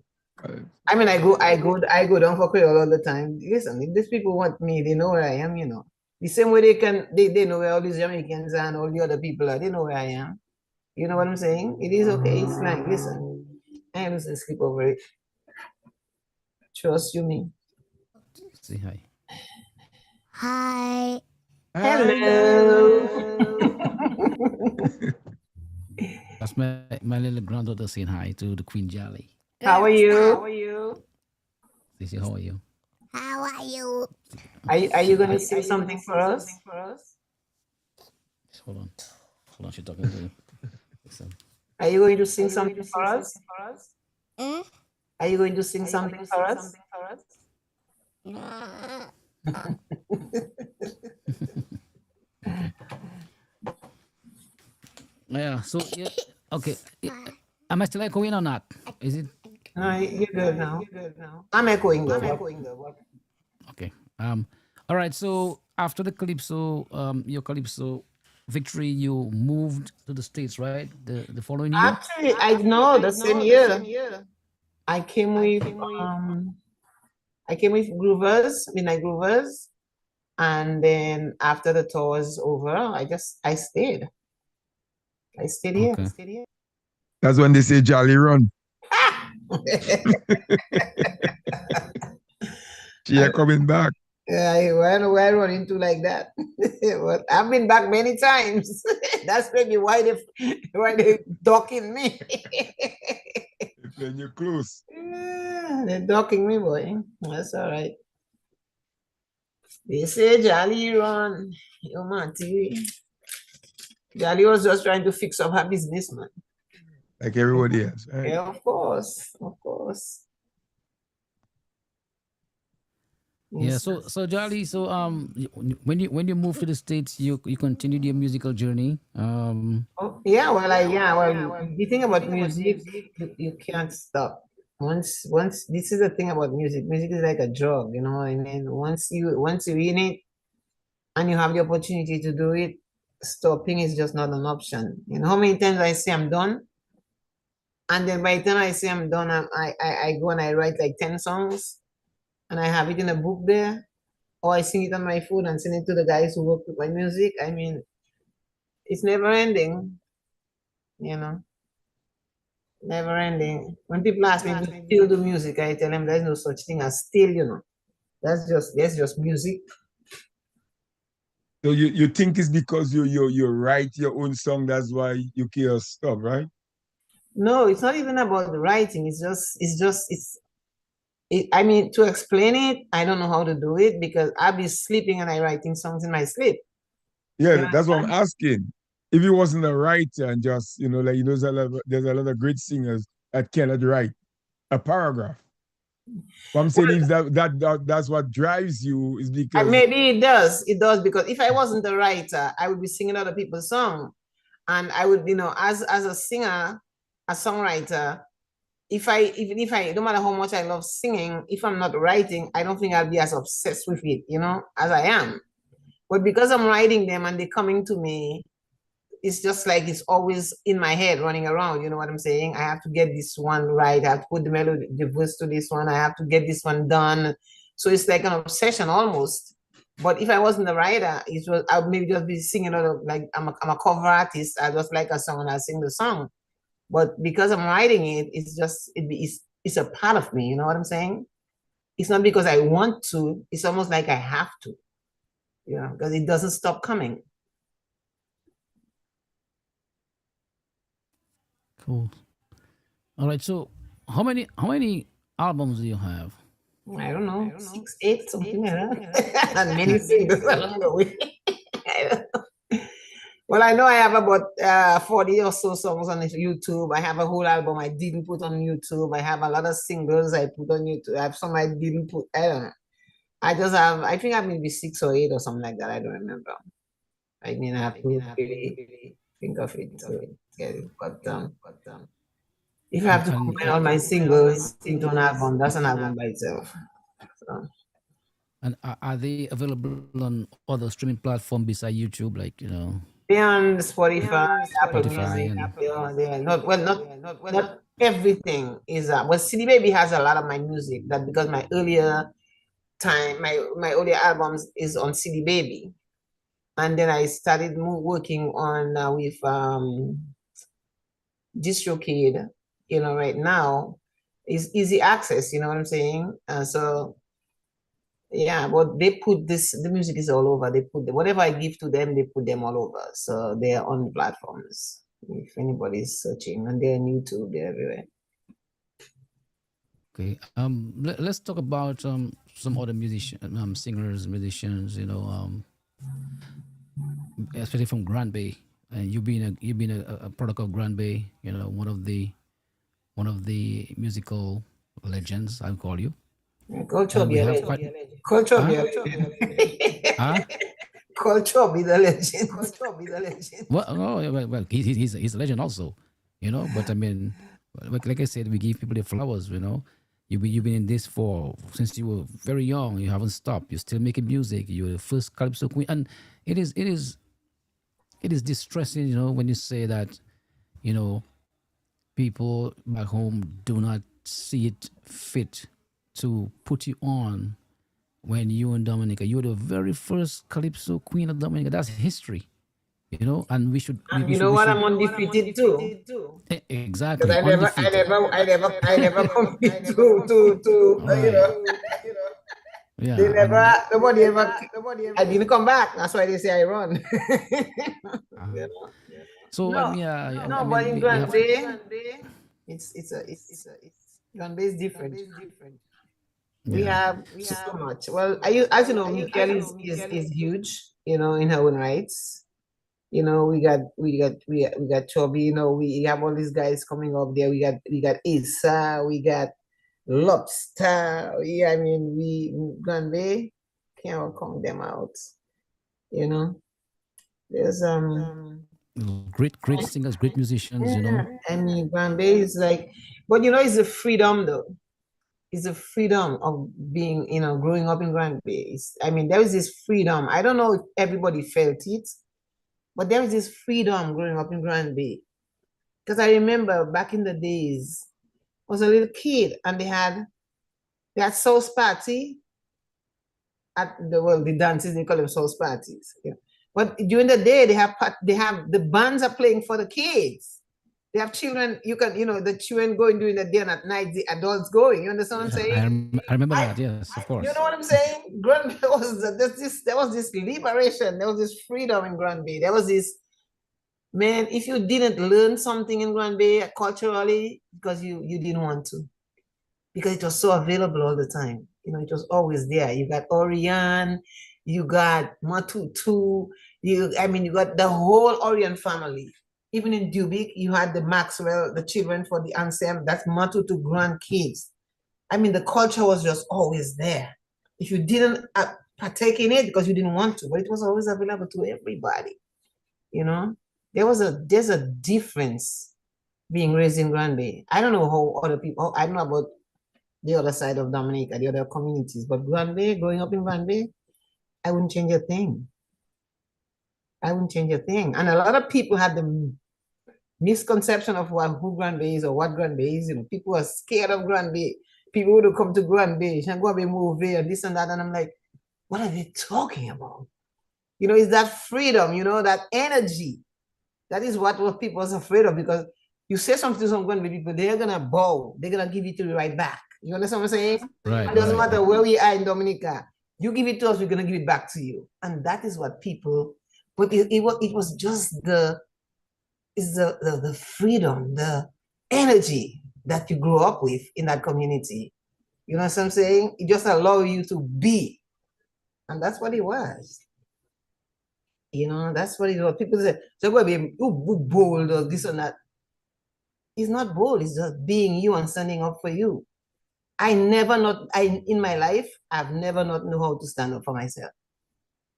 I mean, I go down for Creole all the time. Listen, if these people want me, they know where I am, The same way they know where all these Jamaicans and all the other people are. They know where I am. You know what I'm saying? It is okay. It's like, listen, I am losing sleep over it. Trust you me. Say hi. Hi. Hello. That's my little granddaughter saying hi to the Queen Jolly. How are you? They say, how are you? How are you? Are you going to sing something for us? Hold on. Hold on, she's talking to you. Listen. Are you going to sing something for us? Mm? Are you going to sing something for us? Yeah, so, yeah, okay. Am I still echoing or not? Is it? No, you're good now. I'm echoing though. Okay. All right, so after the Calypso, your Calypso victory, you moved to the States, right? The following year? Actually, I know the same year. I came with Groovers, Midnight Groovers, and then after the tour was over, I stayed. I stayed here. Okay. That's when they say Jolly Run. She coming back. Yeah, why run into like that? Well, I've been back many times. That's maybe why they docking me. When you're close. Yeah, they're docking me, boy. That's all right. They say Jolly run. Yo, man, TV. Jolly was just trying to fix up her business, man. Like everybody else, right? Yeah, of course. Yeah, so Jolly, so when you moved to the States, you continued your musical journey. Oh, yeah, well, the thing about music, you can't stop. Once this is the thing about music. Music is like a drug, you know. I mean, once you're in it and you have the opportunity to do it, stopping is just not an option. You know how many times I say I'm done, and then by the time I say I'm done, I go and I write like 10 songs, and I have it in a book there, or I sing it on my phone and send it to the guys who work with my music. I mean, it's never ending, you know. Never ending. When people ask me, do you still do music? I tell them there's no such thing as still, you know. That's just music. So you think it's because you write your own song, that's why you care stuff, right? No, it's not even about the writing. I mean, to explain it, I don't know how to do it because I'll be sleeping and I writing songs in my sleep. Yeah, You know? that's what I'm asking. If he wasn't a writer and just, like, there's a lot of great singers that cannot write a paragraph. But I'm saying if that's what drives you is because, Maybe it does. It does because if I wasn't a writer, I would be singing other people's song, and I would, as a singer, a songwriter. Even if I, no matter how much I love singing, if I'm not writing, I don't think I'll be as obsessed with it, as I am. But because I'm writing them and they're coming to me, it's just like it's always in my head running around. You know what I'm saying? I have to get this one right. I have to put the melody, the verse to this one. I have to get this one done. So it's like an obsession almost. But if I wasn't a writer, I would maybe just be singing like I'm a cover artist. I just like a song and I sing the song. But because I'm writing it, it's a part of me. You know what I'm saying? It's not because I want to. It's almost like I have to. Because it doesn't stop coming. Cool. All right. So how many albums do you have? I don't know, 6, 8, something like that. And many singles along the way. Well, I know I have about 40 or so songs on YouTube. I have a whole album I didn't put on YouTube. I have a lot of singles I put on YouTube. I have some I didn't put. I don't know. I think I maybe 6 or 8 or something like that. I don't remember. I mean, I have to really think of it to get it. But if I have to combine all my singles into an album, that's an album by itself. So. And are they available on other streaming platforms beside YouTube, like They're on Spotify, Apple Spotify Music. and They're not everything is. Well, CD Baby has a lot of my music. That because my earlier time, my earlier albums is on CD Baby, and then I started working on with DistroKid. Right now is easy access. You know what I'm saying? So yeah, but the music is all over. They put whatever I give to them, they put them all over. So they're on the platforms. If anybody's searching, and they're on YouTube, they're everywhere. okay. Let's talk about some other singers, musicians. Especially from Grand Bay, and you've been a product of Grand Bay. One of the musical legends. I'll call you. Culture And be we a have legend. quite. Culture be Huh? a legend. Huh? Culture be the legend. Well, oh, yeah, well, he's a legend also, But I mean, like I said, we give people the flowers. You've been in this for since you were very young. You haven't stopped. You're still making music. You're the first calypso queen, and it is distressing, when you say that, you know, people back home do not see it fit to put you on when you in Dominica. You're the very first calypso queen of Dominica. That's history, and we should we, And we you should know we what? should I'm undefeated too. exactly Because undefeated. I never compete to Right. Yeah, and nobody ever, I didn't come back. That's why they say I run. uh, You know? so I No, mean, I no, but mean, in we Grand have Bay, Grand Bay is different. We yeah. have So so much. Well, as you know, Mikel is huge, in her own rights. We got Chubby, we have all these guys coming up there. We got Issa, we got Lobster. Yeah, I mean, Grand Bay can't count them out. You know, there's great singers, great musicians. yeah, I mean, Grand Bay is like, but it's the freedom though. It's the freedom of being, growing up in Grand Bay. I mean, there is this freedom. I don't know if everybody felt it, but there is this freedom growing up in Grand Bay. Because I remember back in the days, I was a little kid and they had sauce party at the dances, they call them sauce parties. Yeah. But during the day they have the bands are playing for the kids. They have children. You can, the children going during the day and at night the adults going. You understand what I'm saying? I remember that. Yes, of course. You know what I'm saying? Granby there was this liberation. There was this freedom in Granby. There was this, man, if you didn't learn something in Granby culturally, because you didn't want to, because it was so available all the time. It was always there. You got Orion, you got Matutu, you got the whole Orion family. Even in Dubik, you had the Maxwell, the children for the Anselm, that's Matutu grandkids. The culture was just always there. If you didn't partake in it because you didn't want to, but it was always available to everybody. There's a difference being raised in Granby. I don't know how other people, I don't know about the other side of Dominica, the other communities, but Granby, growing up in Granby, I wouldn't change a thing. I wouldn't change a thing. And a lot of people had the misconception of who Granby is or what Granby is. People are scared of Granby. People would come to Granby and go and move there, this and that. And I'm like, what are they talking about? It's that freedom, that energy. That is what people are afraid of, because you say something to some Granby people, they're going to bow. They're going to give it to you right back. You understand what I'm saying? Right. It doesn't matter where we are in Dominica. You give it to us, we're going to give it back to you. And that is what people, but it was just the freedom, the energy that you grew up with in that community. You know what I'm saying? It just allows you to be. And that's what it was. That's what it was. People say, so go be bold or this or that. It's not bold, it's just being you and standing up for you. In my life, I've never not know how to stand up for myself.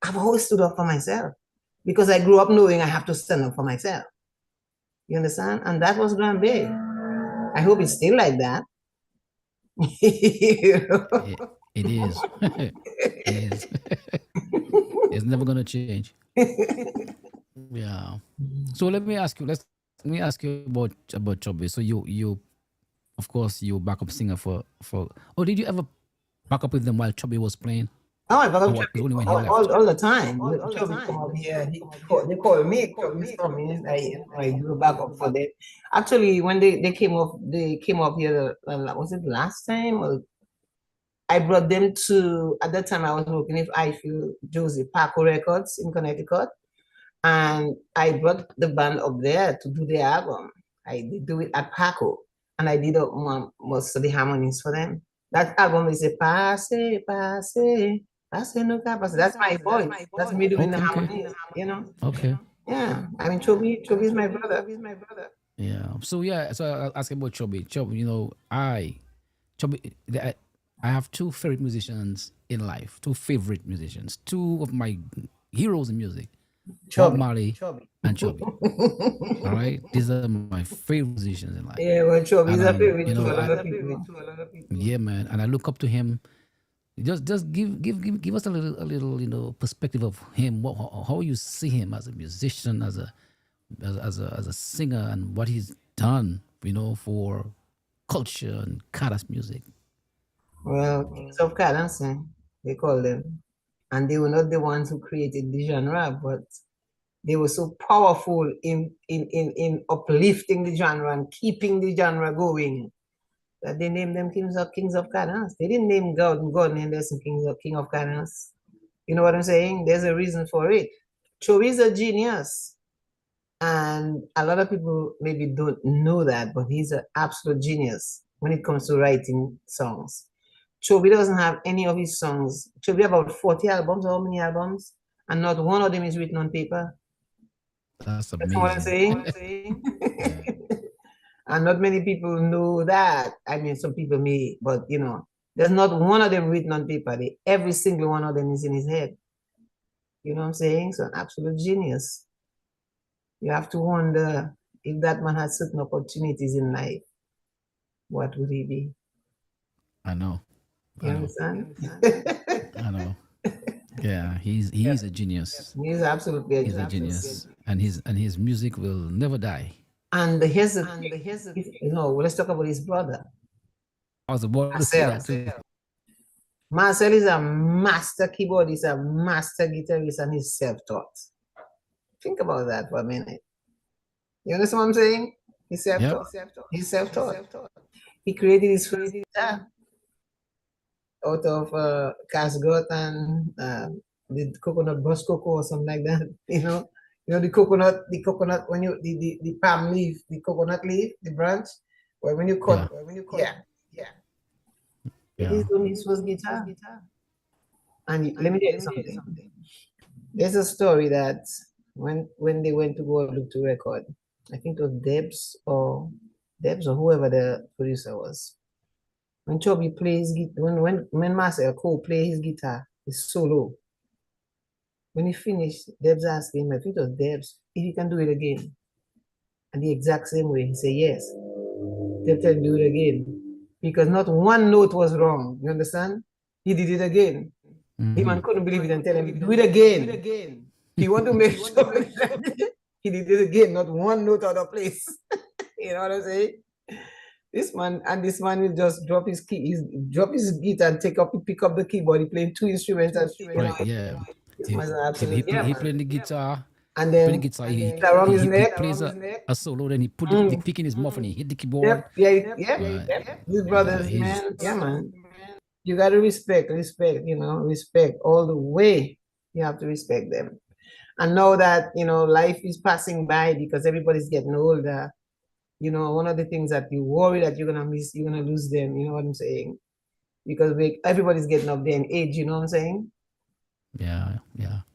I've always stood up for myself because I grew up knowing I have to stand up for myself. You understand? And that was Granby. I hope it's still like that. It is. It is. It's never gonna change. Yeah. So let me ask you about Chubby. So you of course you backup singer for. Oh, did you ever back up with them while Chubby was playing? Oh, I back up Chubby all the time. Chubby come up here. They call me. Chubby's coming. I do back up for them. Actually, when they came up here. Was it last time? Or I brought them to. At that time, I was working with Josie Paco Records in Connecticut. And I brought the band up there to do their album. I did do it at Paco. And I did most of the harmonies for them. That album is a passe, no passe. That's my voice. That's me doing the harmonies, Okay. Yeah. Chubby is my brother. Yeah. So I'll ask about Chubby. Chubby, I have two favorite musicians in life. Two favorite musicians. Two of my heroes in music. Bob Marley and Chubby. All right, these are my favorite musicians in life. Yeah, well, Chubby is a favorite to a lot of people. Yeah, man, and I look up to him. Just give us a little perspective of him. How you see him as a musician, as a singer, and what he's done, for culture and Kara's music. Well, Kings of Cadence, they call them. And they were not the ones who created the genre, but they were so powerful in uplifting the genre and keeping the genre going that they named them Kings of Cadence. They didn't name God named us King of Cadence. You know what I'm saying? There's a reason for it. Chubby is a genius. And a lot of people maybe don't know that, but he's an absolute genius when it comes to writing songs. Chubby doesn't have any of his songs. Chubby about 40 albums, how many albums? And not one of them is written on paper. That's amazing. That's what I'm saying. And not many people know that. Some people may, but there's not one of them written on paper. Every single one of them is in his head. You know what I'm saying? So an absolute genius. You have to wonder if that man had certain opportunities in life, what would he be? I know. You understand? I know. Yeah, he's a genius. He's absolutely a genius, and his music will never die. And let's talk about his brother. I was about to say that too. Marcel is a master keyboardist, a master guitarist, and he's self-taught. Think about that for a minute. You understand what I'm saying? He's self-taught. He's self-taught. He created his first guitar out of casgot and the coconut brush cocoa or something like that. You know the coconut when you the palm leaf, the coconut leaf, the branch, where when you cut, yeah. It is only his first guitar. And let me tell you something. There's a story that when they went to go look to record, I think it was Debs or whoever the producer was. When Chubby plays when Marcel Cole play his guitar, his solo. When he finished, Debs asked him, I think it was Debs, if he can do it again. And the exact same way, he said yes. Debs said do it again. Because not one note was wrong. You understand? He did it again. The man couldn't believe it and tell him, do it again. He wanted to make sure that he did it again, not one note out of place. You know what I'm saying? This man will just drop his guitar and pick up the keyboard. He playing two instruments and right, yeah. He playing the guitar. And then he plays a solo, then he put the pick in his muff and he hit the keyboard. These brothers, man, man. You gotta respect, respect all the way. You have to respect them. And know that, life is passing by because everybody's getting older. One of the things that you worry that you're gonna miss, you're gonna lose them, you know what I'm saying? Because everybody's getting up there in age, you know what I'm saying? Yeah.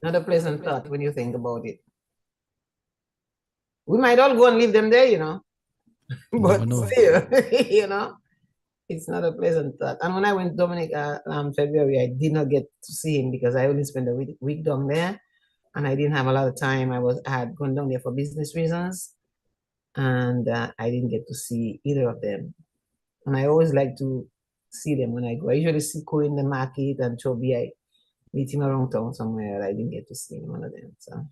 Not a pleasant thought when you think about it. We might all go and leave them there, but still, it's not a pleasant thought. And when I went to Dominica February, I did not get to see him because I only spent a week down there, and I didn't have a lot of time. I had gone down there for business reasons, and I didn't get to see either of them. And I always like to see them when I go. I usually see Ko in the market and Chobi. I meet him around town somewhere. I didn't get to see one of them. So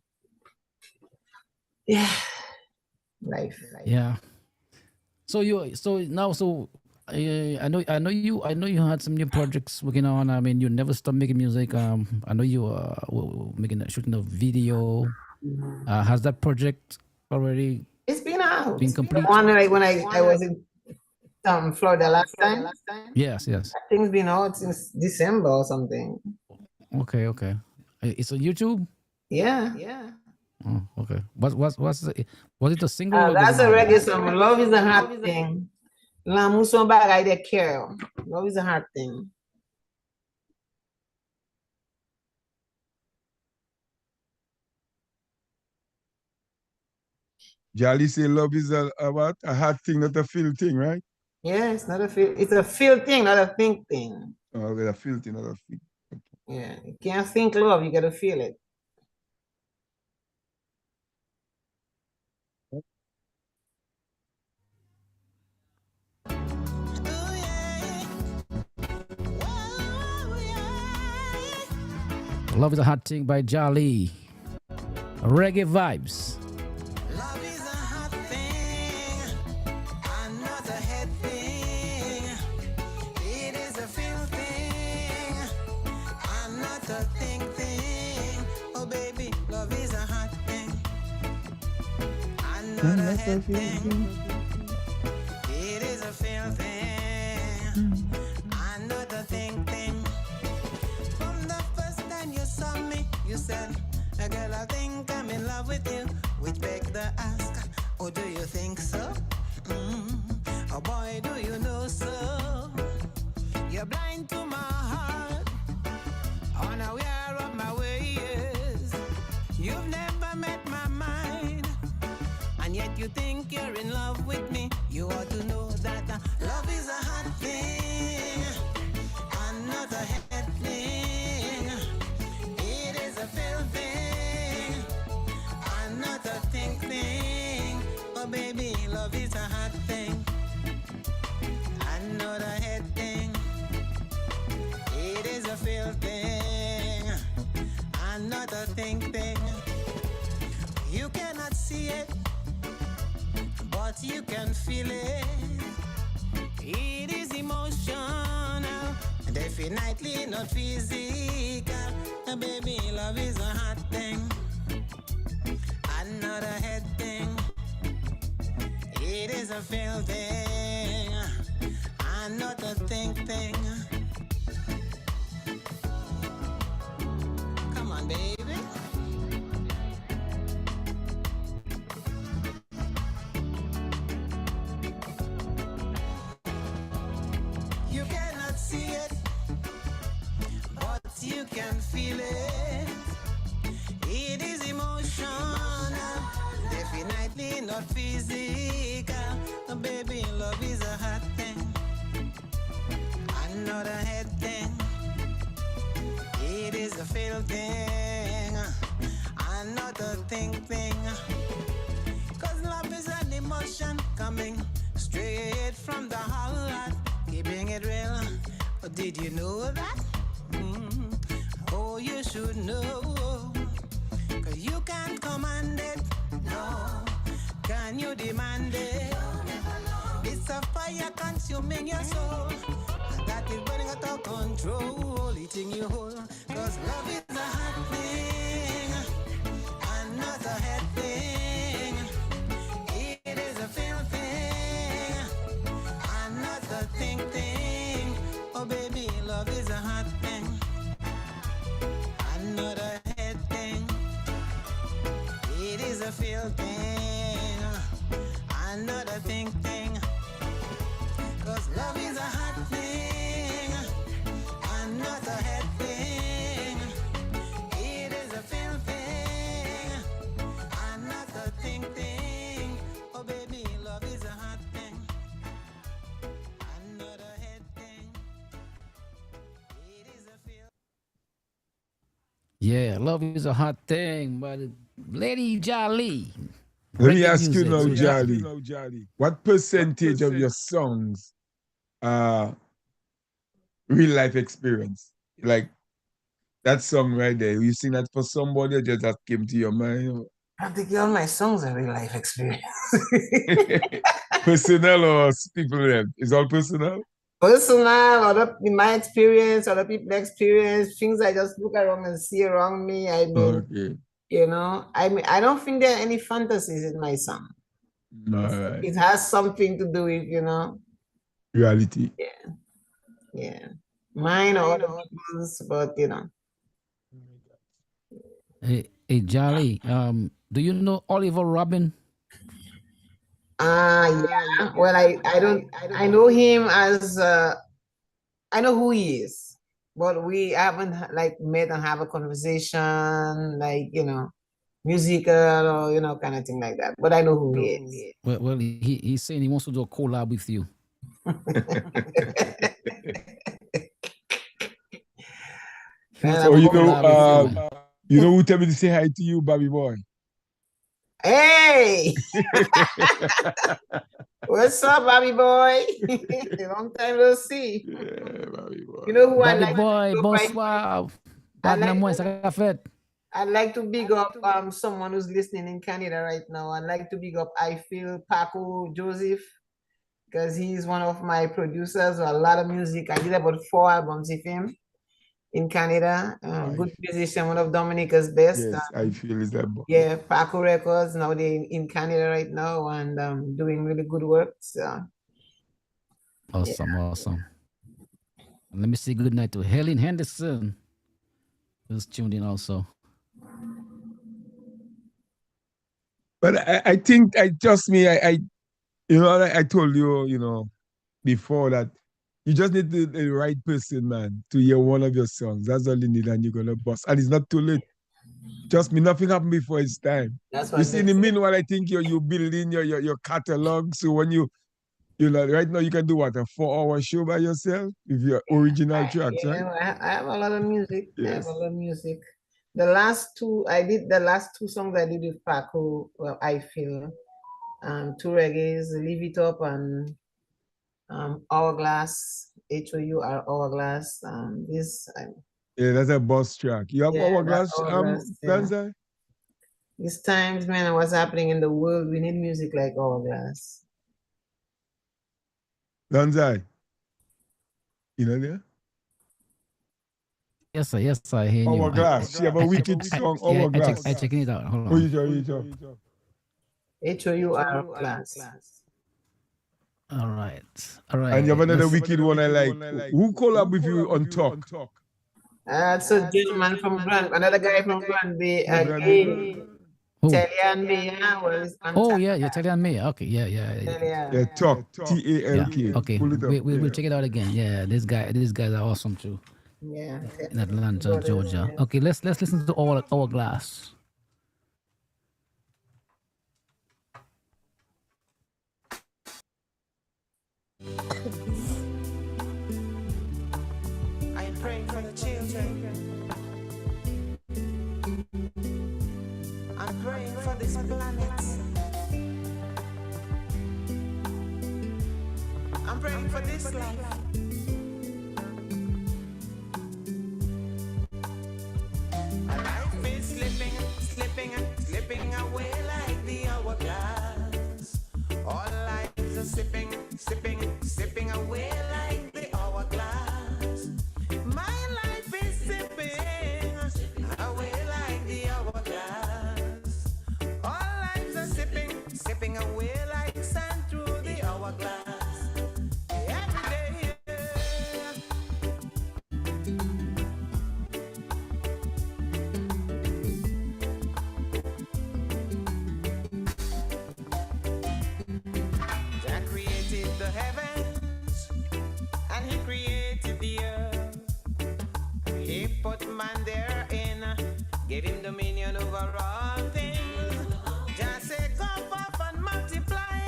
yeah, life. Yeah. So I know you had some new projects working on. I mean, you never stopped making music. I know you were shooting a video. Has that project already? It's been out. Been complete. When I was in Florida last time. Yes. That thing's been out since December or something. Okay. It's on YouTube. Yeah. Oh, okay. Was it a single? That's a reggae song. Love is a hard thing. Lamuson bagay de care. Love is a hard thing. Jolly say love is a hard thing, not a feel thing, right? Yeah, it's not a feel. It's a feel thing, not a think thing. Oh, it's a feel thing, not a feel. Yeah, you can't think love. You gotta feel it. Love is a Hot Thing by Jolly. Reggae vibes. Love is a hot thing, and not a head thing. It is a feel thing, and not a think thing. Oh baby, love is a hot thing, and not a head thing. It is a feel thing, and not a think thing. From the first time you saw me, you said, girl, I think I'm in love with you. Which begs the ask, oh, do you think so? Oh boy, do you know so? You're blind to my heart, unaware of my ways. You've never met my mind, and yet you think you're in love with me. You ought to know that love is a hot thing, and not a head thing. It is a feel thing, and not a think thing. Oh baby, love is a hot thing, and not a head thing. It is a feel thing, and not a think thing. You cannot see it, but you can feel it. It is emotional, definitely not physical. Baby, love is a hot thing, and not a head thing. It a feel thing. I'm not a think thing. Come on, baby. You cannot see it, but you can feel it. It is emotion, definitely not physical. Baby, love is a hot thing, not a head thing. It is a feel thing, not a think thing. Cause love is an emotion coming straight from the heart, keeping it real. Did you know that? Oh, you should know. Cause you can't command it, no. Can you demand it? It's a fire consuming your soul, that is burning out of control, eating you whole. Cause love is a hot thing, and not a head thing. It is a feel thing, and not a think thing. Oh baby, love is a hot thing, and not a head thing. It is a feel thing, and not a think thing. Cause love is a hot thing, and not a head thing. It is a feel thing, and not a think thing. Oh baby, love is a hot thing, and not a head thing. It is a feel. Yeah, love is a hot thing, but Lady Jolly. Let me reggae ask you music. now, So yeah. Jolly. What percentage of your songs are real life experience? Like that song right there. You sing that for somebody or just that came to your mind? Practically all my songs are real life experience. Personal or people them? It's all personal? Personal, my experience, other people's experience, things I just look around and see around me. I mean, Okay. you know, I mean, I don't think there are any fantasies in my song. All right. It has something to do with, Reality. yeah, mine or other people's, but Hey, Jolly. Do you know Oliver Robin? yeah. Well, I know him as, I know who he is, but we haven't like met and have a conversation, like, musical or, kind of thing like that. But I know who he is. Well, he's saying he wants to do a collab with you. Well, Oh, I'm you know who tell me to say hi to you, Bobby boy? Hey! What's up, Bobby boy? Long time no see. Yeah, Bobby boy. You know who I Bobby like? boy, to bonsoir. Bagna moins, ça qu'a fait? I'd like to big up someone who's listening in Canada right now. I'd like to big up I feel Paco Joseph, because he's one of my producers of a lot of music. I did about 4 albums with him in Canada. Good musician, one of Dominica's best. Yes, I feel is that boy. Yeah, Paco Records, now they're in Canada right now and doing really good work. So Awesome. Let me say good night to Helen Henderson, who's tuned in also. But I think I told you, before that you just need the right person, man, to hear one of your songs. That's all you need, and you're gonna bust. And it's not too late. Trust me, nothing happened before it's time. that's what You see, in the meanwhile, I think you're building your catalog. So when right now you can do what, a 4-hour show by yourself with your original tracks, right? I have a lot of music. Yes. I have a lot of music. The last two songs I did with Paco, well, I feel 2 reggaes, Leave It Up and Hourglass, Hourglass. Yeah, that's a boss track. You have Hourglass, Danzai? These times, man, what's happening in the world, we need music like Hourglass. Danzai, you know there? Yes, sir, I hear you. Hourglass. She have a wicked song, Hourglass. I checking it out. Hold on. Who you talk? Hourglass. All right. All right. And you have another let's- wicked one I like. Who collab with you on Talk? So gentleman from another guy from Granby again. Who? Italian Bay, yeah, was on Oh top yeah, of you're that. telling me. Okay, yeah. Yeah, Talk. Yeah. Talk. Okay. Pull it up. We'll check it out again. Yeah, these guys are awesome too. Yeah, In Atlanta, brothers, Georgia. yeah. Okay, let's listen to Hourglass. I am praying for the children. I'm praying for this planet. I'm praying for this life. Our life is slipping away like the hourglass. All lives are sipping away like the hourglass. My life is sipping away like the hourglass. All lives are sipping away like sand through the hourglass. Every day. Jah created the heavens and he created the earth. He put man therein, gave him dominion over all things. Just say, come forth and multiply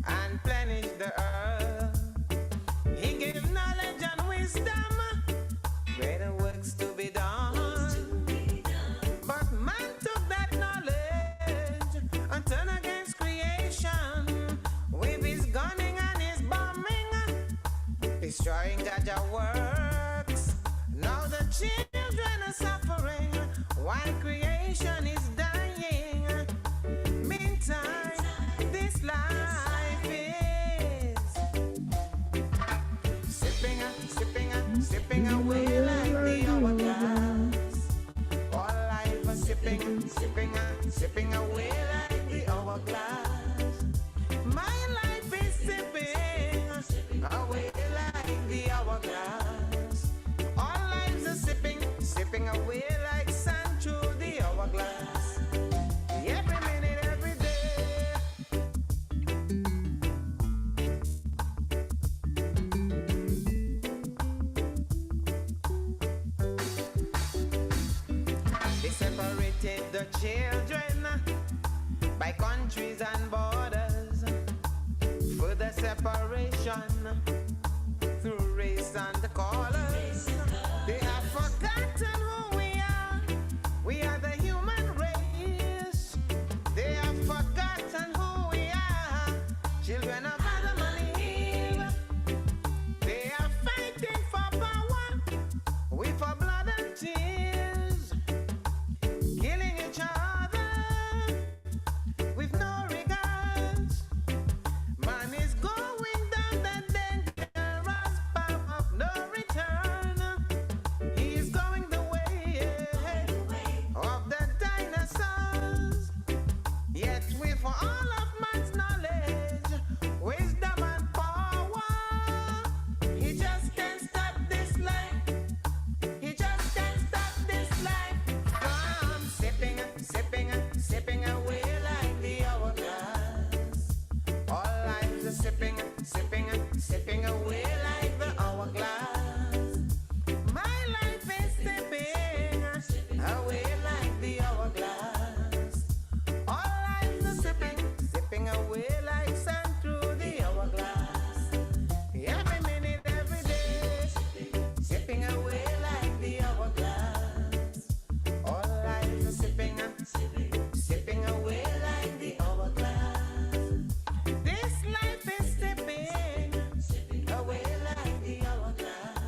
and plenish the earth. He gave knowledge and wisdom, greater works to be done. But man took that knowledge and turned against creation with his gunning and his bombing, destroying Jaja works. Now the children are suffering while creation is dying. Meantime, this life is sipping away like the hourglass. All life is sipping away like the hourglass. My life is sipping away like the hourglass. All lives are sipping away like sand through the hourglass. Every minute, every day. They separated the children by countries and borders. Further separation through race and colors. They have forgotten who we are. We are the human race. They have forgotten who we are. Children of Adam and Eve. They are fighting for power with our blood and tears, killing each other with no regards. Man is going down the dangerous path of no return. He is going the way of the dinosaurs. Yet with all of man's knowledge, wisdom and power, he just can't stop this life. He just can't stop this life from sipping away like the hourglass. All lives are sipping away like the hourglass. My life is sipping away like the hourglass. All lives are sipping away like sand through the hourglass. Every minute, every day, sipping away like the hourglass. All lives are sipping away like the hourglass. This life is sipping away like the hourglass.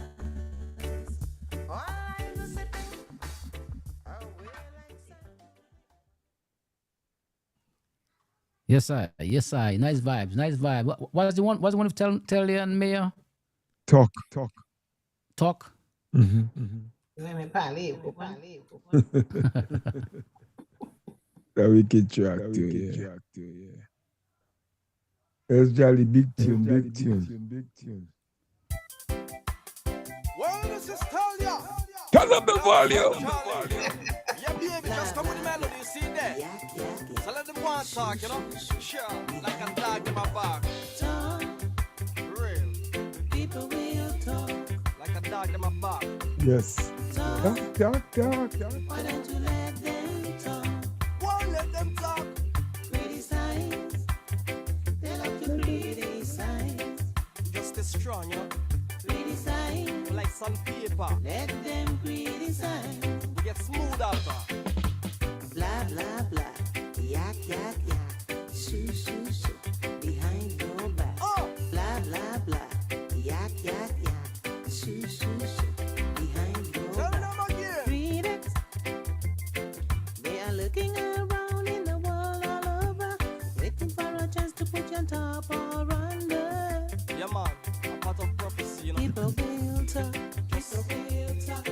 All lives are sipping away like sand. Yes, I. Nice vibes, nice vibe. What's the one? What's the one with Telly and Mayor? Talk. Talk. Let me parley. That wicked track too, yeah. That's Jolly, big tune, big tune. Well, this is tell ya. Turn up the volume. Yeah, baby, just come with the melody, you see there. So let them go and talk, you know. Sure, like a dog in my back. Real. People will talk. Like a dog in my back. Yes. Talk. Why don't you let them talk? Why let them talk? Criticize. They love to criticize. Just stay strong, you know. Criticize. Like sandpaper. Let them criticize. We get smooth after. Blah, blah, blah. Yak, yak, yak. Shoo, shoo, shoo. Behind your back. Oh. Blah, blah, blah. Yak, yak, yak. Shoo, shoo, shoo. Behind your back. Tell them again. Critics. They are looking around in the world all over, waiting for a chance to put you on top or under. Yeah, man. A part of prophecy, you know. People will talk. People will talk.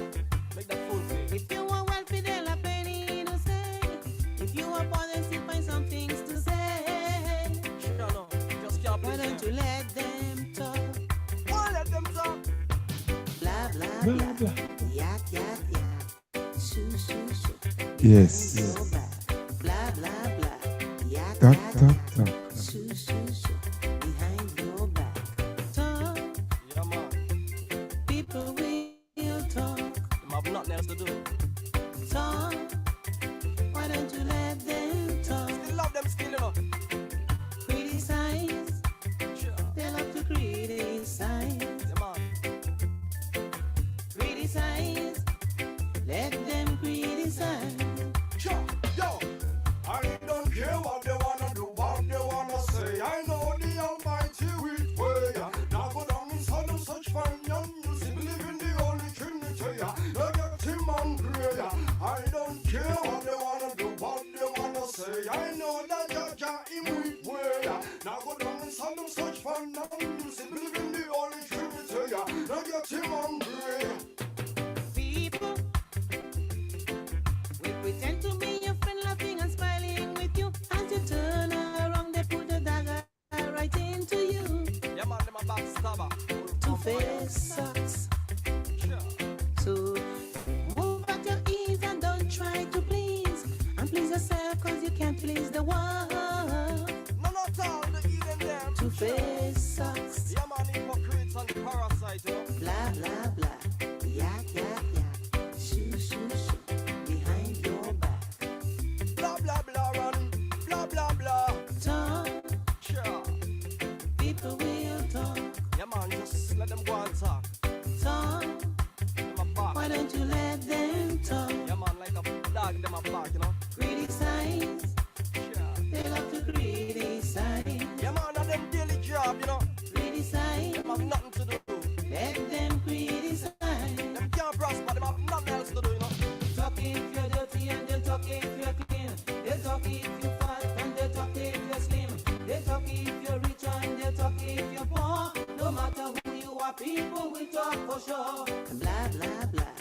Make that full thing. If you want wealthy, they'll have plenty to say. If you are poor, then still find some things to say. Sure, no. Just can't. Why don't you let them talk? Why let them talk? Blah, blah, blah. Yak, yak, yak. Shoo, shoo, shoo. Yes. Your back. Blah, blah, blah. Yak, Talk. yak, yak. Shoo, shoo, shoo. Behind your back. Talk. Yeah, man. People will talk. Them have nothing else to do. Talk. Why don't you let them talk? Still love them still, you know. Criticize. Sure. They love to criticize. Yeah, man. Criticize. Let them criticize. Sure. Yo. I don't care what they wanna do, what they wanna say. I know the Almighty will way. Now go down in Sodom, such fine young music, believe in the Holy Trinity. Now get him on prayer. I don't care what they wanna do, what they wanna say. I know that Jaja him will way. Now go down in Sodom, such fine young music, believe in the Holy Trinity. Now get him on prayer. People, we pretend to be your friend, laughing and smiling with you. As you turn around, they put a dagger right into you. Yeah, man, them a backstabber. Two-faced sucks. So move at your ease and don't try to please. And please yourself, cause you can't please the world. None at all, the eating them. Two-faced sucks. Yeah, man, hypocrites and parasites, you know. Blah, blah, blah. Yak, yak, yak. Shoo, shoo, shoo. Behind your back. Blah, blah, blah, run. Blah, blah, blah. Talk. Sure. People will talk. Yeah, man, just let them go and talk. Talk. Them a bark. Why don't you let them talk? Yeah, man, like a dog, them a bark, you know. Criticize. Sure. They love to criticize. Yeah, man, that's them daily job, you know. Criticize. Them have nothing to do. Let them criticize. Them can't prosper, them have nothing else to do, you know. Talk if you're dirty and they'll talk if you're clean. They'll talk if you're fat and they'll talk if you're slim. They'll talk if you're rich and they'll talk if you're poor. No matter who you are, people will talk for sure. Blah, blah, blah.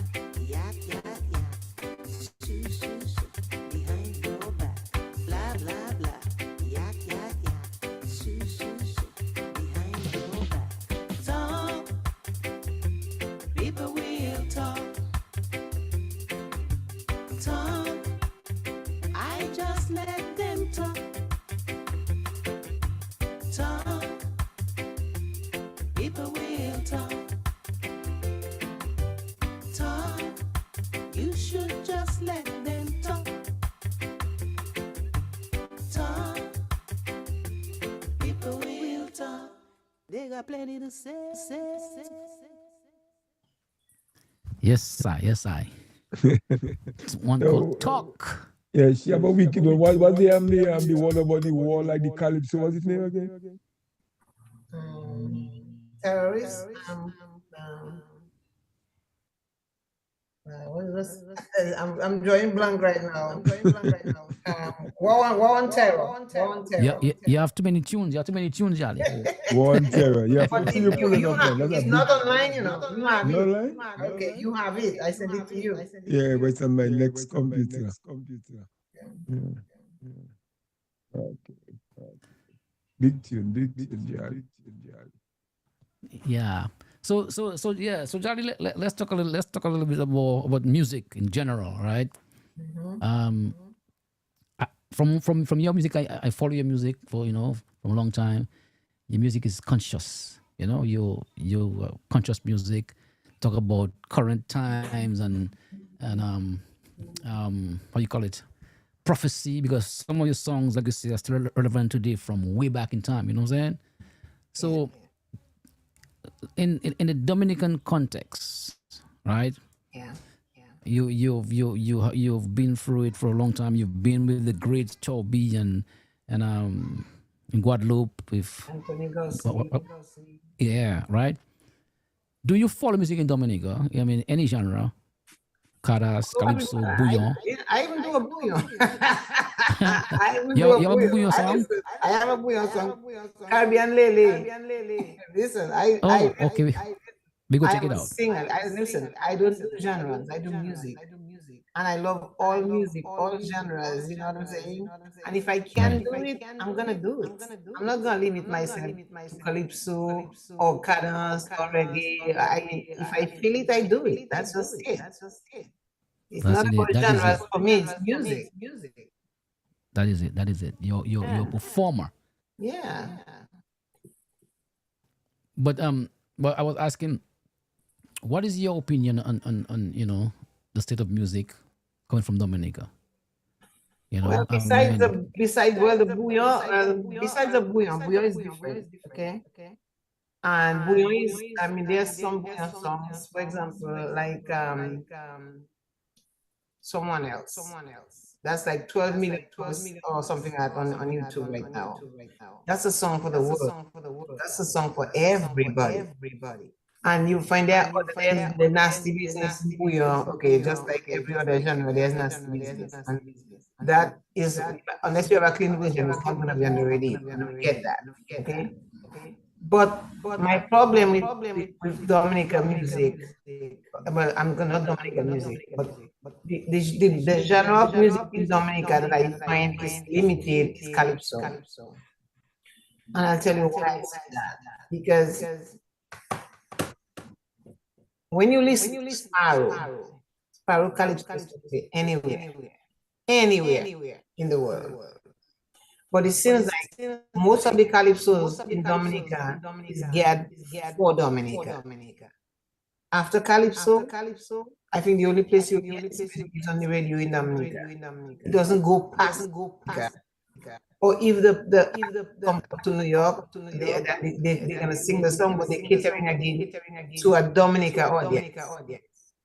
Yak, yak, yak. Shoo, shoo, shoo. Behind your back. Blah, blah, blah. Yak, yak, yak. Shoo, shoo, shoo. Behind your back. Talk. People will talk. Talk. I just let them talk. Talk. People will talk. Talk. You should just let them talk. Talk. People will talk. They got plenty to say. Yes, I. It's one No, called Talk. Yeah, she have a wicked one. What the one about the war like the Calypso? What's his name again? Terrorists. What is this? I'm drawing blank right now. War on Terror. War on Terror. You have too many tunes. Jolly. War on Terror. Yeah, But so you pull it up have, there. it's not online, you know. You have No it. line? Okay, you have it. I send it to you. Yeah, but it's on my next computer. Yeah. Okay. big tune, Jolly. Yeah. So Charlie, let's talk a little bit more about music in general, right? Um, from your music, I follow your music for from a long time. Your music is conscious, conscious music, talk about current times and how you call it, prophecy, because some of your songs, like you say, are still relevant today from way back in time. You know what I'm saying? So in the Dominican context, right? Yeah. You've been through it for a long time. You've been with the great Toby and in Guadeloupe with Anthony what- Gossi. what- what- yeah, right. Do you follow music in Dominica? I mean, any genre, caras, calypso, bouillon. I even do a bouillon. I even do a You have a bouillon. bouillon song? I have a bouillon song. Caribbean Lele. Listen, Oh, okay. We go I check am it a out. singer. Listen, I don't do genres. I do music. And I love all music, all genres, you know what I'm saying? And if I can Right. do it, I'm gonna do it. I'm not gonna limit myself to calypso or cadence or reggae. I mean, if I feel it, I do it. That's just it. It's That's not it. about That is it. genres for me, it's music. That is it. That is it. You're a performer. Yeah. But I was asking, what is your opinion on the state of music coming from Dominica? Well, I mean, besides the bouillon, bouillon is different, okay? And bouillon is, I mean, there's some bouillon songs, for example, like someone else. That's like 12 million views or something like that on YouTube right now. That's a song for the world. That's a song for everybody. And you find out there's the nasty business in bouillon. Okay, just like every other genre, there's nasty business. And that is, unless you have a clean version, it's not going to be on the radio. And we get that. Okay. But my problem with Dominican music, well, I'm gonna not Dominican music, but the genre of music in Dominica that I find is limited is calypso. And I'll tell you why I say that. Because when you listen to Sparrow calypso is okay anywhere in the world. But it seems like most of the calypsos in Dominica is geared for Dominica. After calypso, I think the only place you get is on the radio in Dominica. It doesn't go past Dominica. Or if the come to New York, they're gonna sing the song, but they're catering again to a Dominica audience.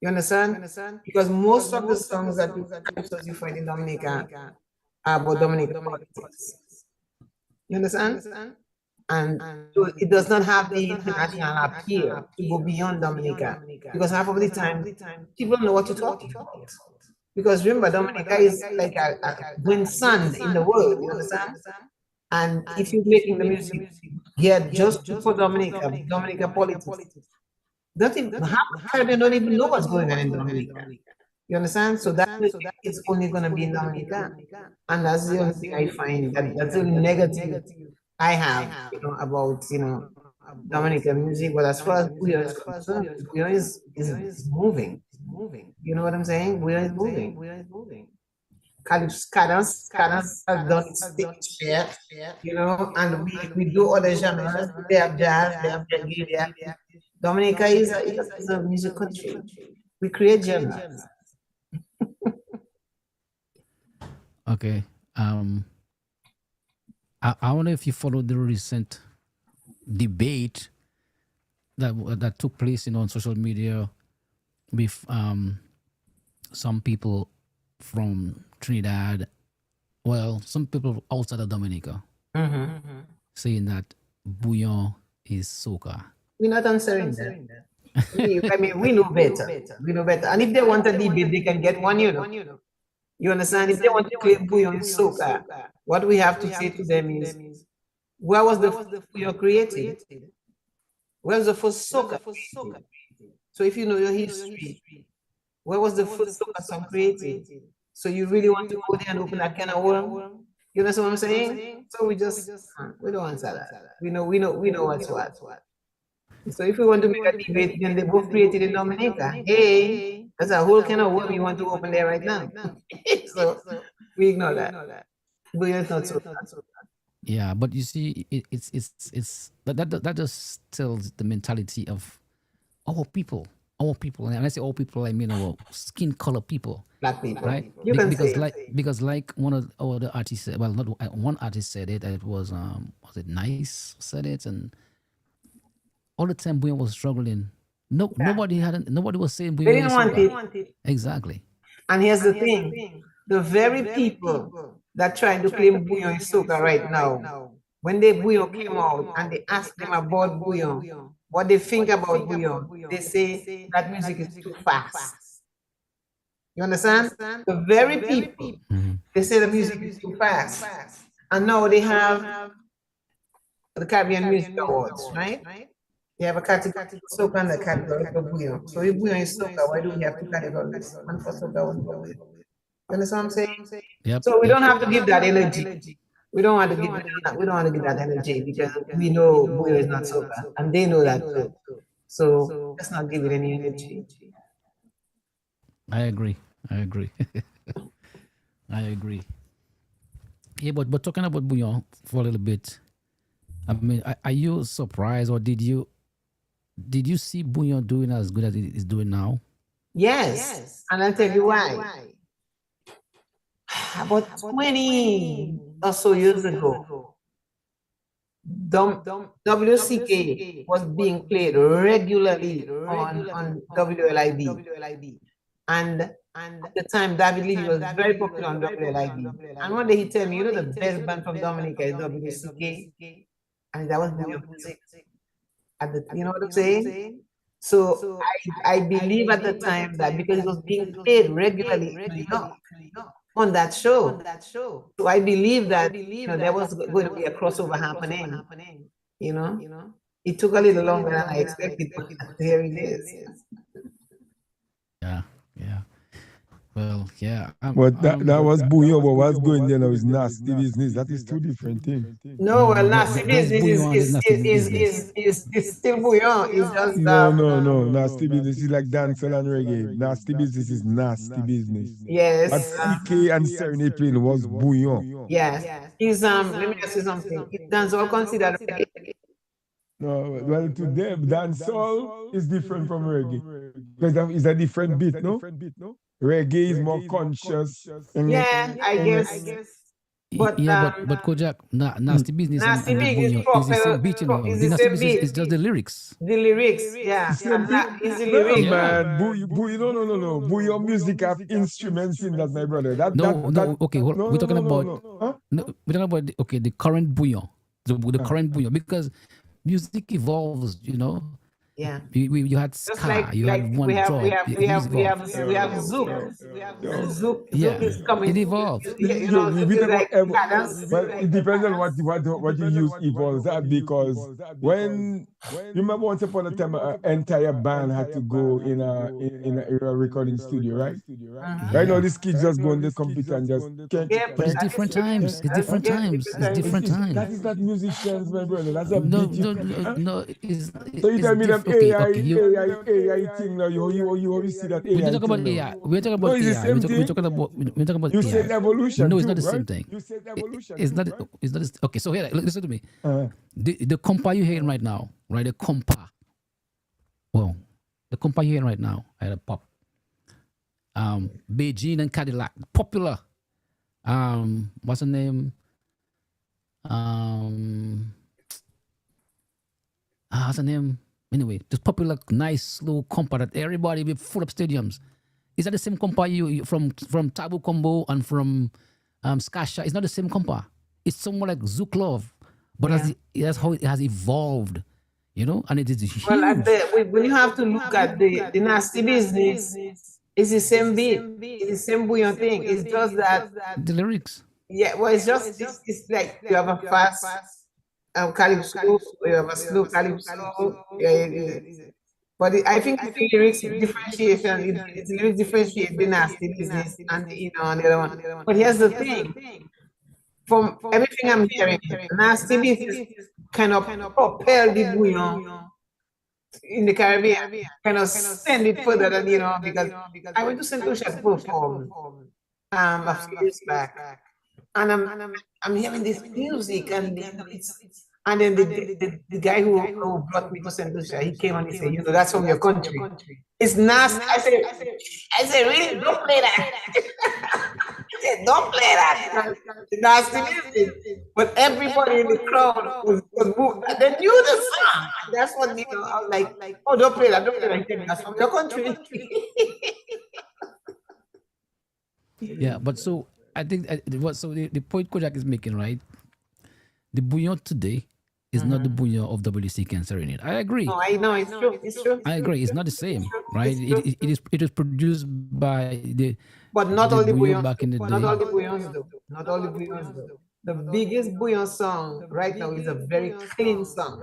You understand? Because most of the songs that calypsos you find in Dominica are about Dominican politics. You understand? And so it does not have the international appeal to go beyond Dominica. Because half of the time, people don't know what you're talking about. Because remember, Dominica is like a wind sand in the world, you understand? And if you're making the music, just for Dominica politics, half the Caribbean don't even know what's going on in Dominica. You understand? So that it's only going to be in Dominica. And that's the only thing I find that's the only negative I have, about, Dominican music. But as far as Puyo is concerned, Puyo is moving. You know what I'm saying? Puyo is moving. Cadence has done its share, and we do other genres. They have jazz, they have reggae, they have. Dominica is a music country. We create genres. okay. I wonder if you followed the recent debate that took place, on social media with some people from Trinidad. Well, some people outside of Dominica saying that bouillon is soca. We're not answering that. We know better. We know better. And if they want a debate, they can get one, You understand? If they want to claim bouillon is soca, what we have to say to them is, where was the bouillon created? Where was the first soca created? So if you know your history, where was the first soca song created? So you really want to go there and open a can of worm? You know what I'm saying? So we just we don't answer that. We know what's what. So if we want to make a debate, then they both created in Dominica. Hey, that's a whole kind of worm you want to open there right now. So we ignore that. But it's not so bad. Yeah, but you see, it's that just tells the mentality of our people, our people. And when I say all people, I mean our skin color people, Black people. right? You can because say like one of our the artists said, well, not one artist said it. It was it Nice said it, and all the time Buyon was struggling. No, nobody was saying they Buyon didn't is want soca. it. Exactly. And here's the thing. The very people that trying to claim Bouillon is soca right now, when they Bouillon came out and they asked them about Bouillon, what they think about Bouillon, they say that music is too fast. You understand? The very people, they say the music is too fast. And now they have the Caribbean Music Awards, right? They have a category for soca and a category for Bouillon. So if Bouillon is soca, why do we have two categories? One for soca, one for Bouillon. You understand what I'm saying? Yep. So we don't have to give that energy. We don't want to give that. We don't want to give that energy because we know Bouillon is not soca, and they know that too. So let's not give it any energy. I agree. I agree. I agree. Yeah, but talking about Bouillon for a little bit, I mean, are you surprised, or did you see Bouillon doing as good as it is doing now? Yes, and I'll tell you why. About 20 or so years ago, WCK was being played regularly on WLID. And at the time, David Lee was very popular on WLID. And one day he told me, you know, the best band from Dominica is WCK. And that was Bouillon music. You know what I'm saying? So I believe at the time that because it was being played regularly in New York on that show. So I believe that there was going to be a crossover happening. You know, it took a little longer than I expected, but there it is. Yeah, yeah. Well, yeah. But that was Bouillon, but what's going there now is nasty business. That is two different things. No, well, nasty there's business Bouillon and there's nasty business. is still bouillon. It's just No. Nasty business is like dancehall and reggae. Nasty business is nasty business. yes. What CK and Serenade playing was Bouillon. Yes. Is let me ask you something. Is dancehall considered reggae? No, well, to them, dancehall is different from reggae. Because it's a different beat, no? Reggae is more conscious. Yeah, I guess. But but Kojak, nasty business nasty and the big is Bouillon is the same beat, you know. is The the nasty same business beat. is just the lyrics. The lyrics, yeah. It's the No, lyrics. man. Bouillon, no. Bouillon music have instruments in that, my brother. Okay, we're talking about Huh? no, we're talking about the current Bouillon, the current Bouillon, because music evolves, you know. Yeah. You had Just ska, you had one we have Zouk. Zouk Yeah, is coming. it evolves. You know, we Zouk is talk like about cadence. well, it depends on what you use evolves that because when you remember once upon a time an entire band had to go in a recording studio, right? Right now these kids just go on the computer and just But it's different times. It's different times. It's different times. That is not musicians, my brother. That's a No, beat. no. So you tell me them okay. AI thing now. You see that AI We're talking about thing AI. now. We're talking about No, it's the AI. same We're thing. talking about You AI. said evolution. No, it's too, not the right? same thing. You said evolution. It's not. right? It's not. Okay, so here, listen to me. The compa you're hearing right now, right? The compa. Well, the compa you're hearing right now, I had a pop. Beijing and Cadillac, popular. What's the name? What's the name? Anyway, this popular, nice, slow compa that everybody will full up stadiums. Is that the same compa you from Tabu Combo and from Skasha? It's not the same compa. It's somewhat like Zouk Love, but that's how it has evolved, you know, and it is huge. Well, when you have to look at the nasty business, it's the same beat. It's the same bouillon thing. It's just that the lyrics. yeah, well, it's like you have a fast calypso, you have a slow calypso. But I think it's the lyrics differentiation. It's the lyrics differentiate the nasty business and and the other one. But here's the thing: from everything I'm hearing, Nasty Beast is kind of propel the bouillon in the Caribbean, kind of send it further than, because I went to St. Lucia to perform a few years back, and I'm hearing this music, and and then the guy who brought me to St. Lucia, he came and he said, that's from your country. It's nasty. I said, really? Don't play that. I said, don't play that. It's nasty music. But everybody in the crowd was moved. They knew the song. That's what, I was like, oh, don't play that. Don't play that. He said, that's from your country. Yeah, but so I think the point Kojak is making, right? The bouillon today is not the bouillon of WC Can Serenade. I agree. No, I know, it's true. It's true. I agree. It's not the same, right? It is produced by but not all the bouillons back in the day. Not all the bouillons do. Not all the bouillons do. The biggest bouillon song right now is a very clean song.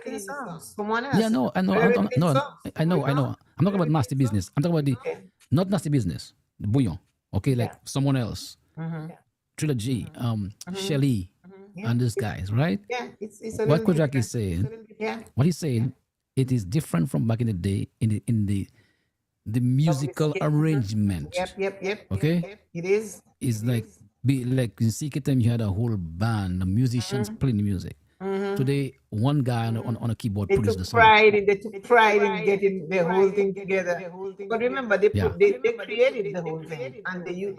Clean song. Someone else. Yeah, no, I know. I know. I'm talking about nasty business. I'm talking about the not nasty business. The bouillon. Okay, like someone else. Trilogy, Shelly, and these guys, right? Yeah, it's what Kojak is saying. Yeah. What he's saying, it is different from back in the day in the musical arrangement. Yep. Okay? It is. It's like in CKTM you had a whole band, the musicians playing the music. Today, one guy on a keyboard produced the song. They took pride in getting the whole thing together. But remember, they created the whole thing, and they used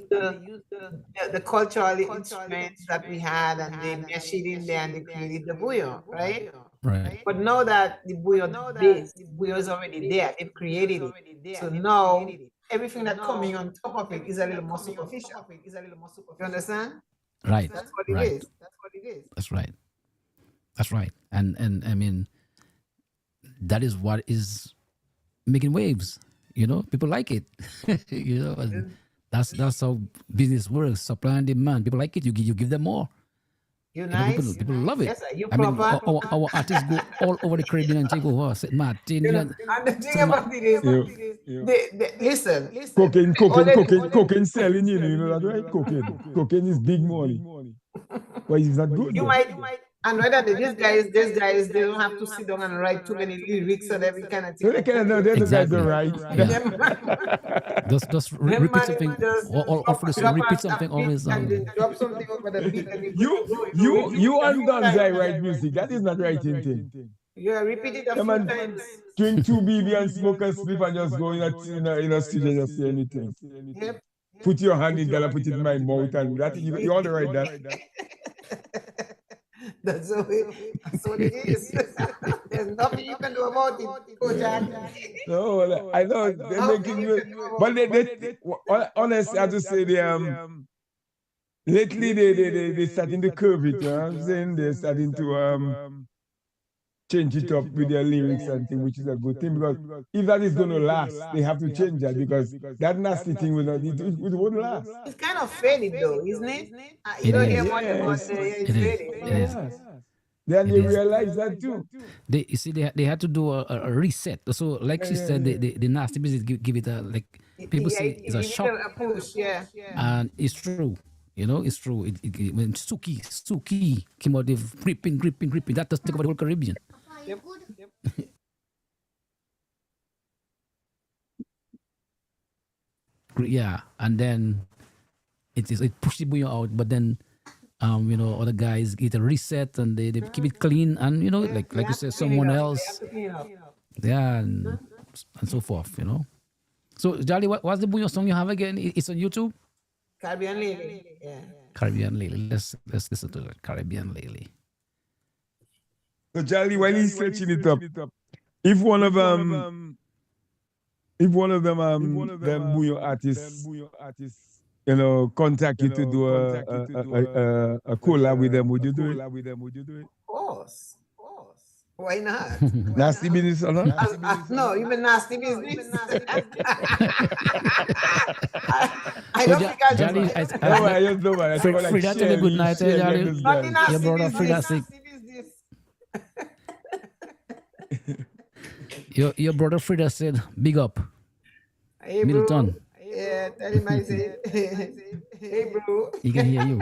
the cultural instruments that we had, and they meshed it in there, and they created the bouillon, right? Right. But now that the bouillon is already there, they've created it. So now everything that's coming on top of it is a little more superficial. You understand? Right. That's what it is. That's right. That's right. And I mean, that is what is making waves. People like it. And that's how business works. Supply and demand. People like it. You give them more. People love it. Yes, sir. I mean, our artists go all over the Caribbean and say, "Oh, St. Martin." And the thing about it is, listen. Cocaine selling, you know that, right? Cocaine is big money. But it's not good. You might, and rather these guys, they don't have to sit down and write too many lyrics and every kind of thing. They guys are right. Just repeat something, or repeat something always. And drop something over the beat. You undone guy write music. That is not writing thing. Yeah, repeat it a few times. Drink 2 BB and smoke and sleep and just go in a studio and just say anything. Yep. Put your hand in, gonna put it in my mouth, and that you want to write that. That's what it is. There's nothing you can do about it, Coach. No, I know they're making you, but they honestly, I have to say lately they starting to curve it. You know what I'm saying? They're starting to change it up with their lyrics and things, which is a good thing, because if that is going to last, they have to change that, because that nasty thing will not, it won't last. It's kind of faded though, isn't it? You don't hear much about it. It's faded. It is. Then they realize that too. They had to do a reset. So like she said, the nasty business give it a, like people say, it's a shock. A push, yeah. And it's true. It's true. When Suki came out, they've gripping. That does take over the whole Caribbean. Yep. Yeah, and then it pushed the bouillon out, but then other guys get a reset and they keep it clean, and like you said, someone else, yeah, and so forth. So Charlie, what's the bouillon song you have again? It's on YouTube. Caribbean Lily. Yeah. Caribbean Lily. Let's listen to that. Caribbean Lily. So Charlie, while he's searching it up, if one of them bouillon artists, contact you to do a collab with them, would you do it? Of course. Why not? Nasty business or not? No, even nasty business. I don't think I Johnny, just Frida, tell a good night, Johnny. Your brother Frida sick. Your brother Frida said, big up. Hey, Milton. Yeah, tell him I say. Hey, bro. He can hear you.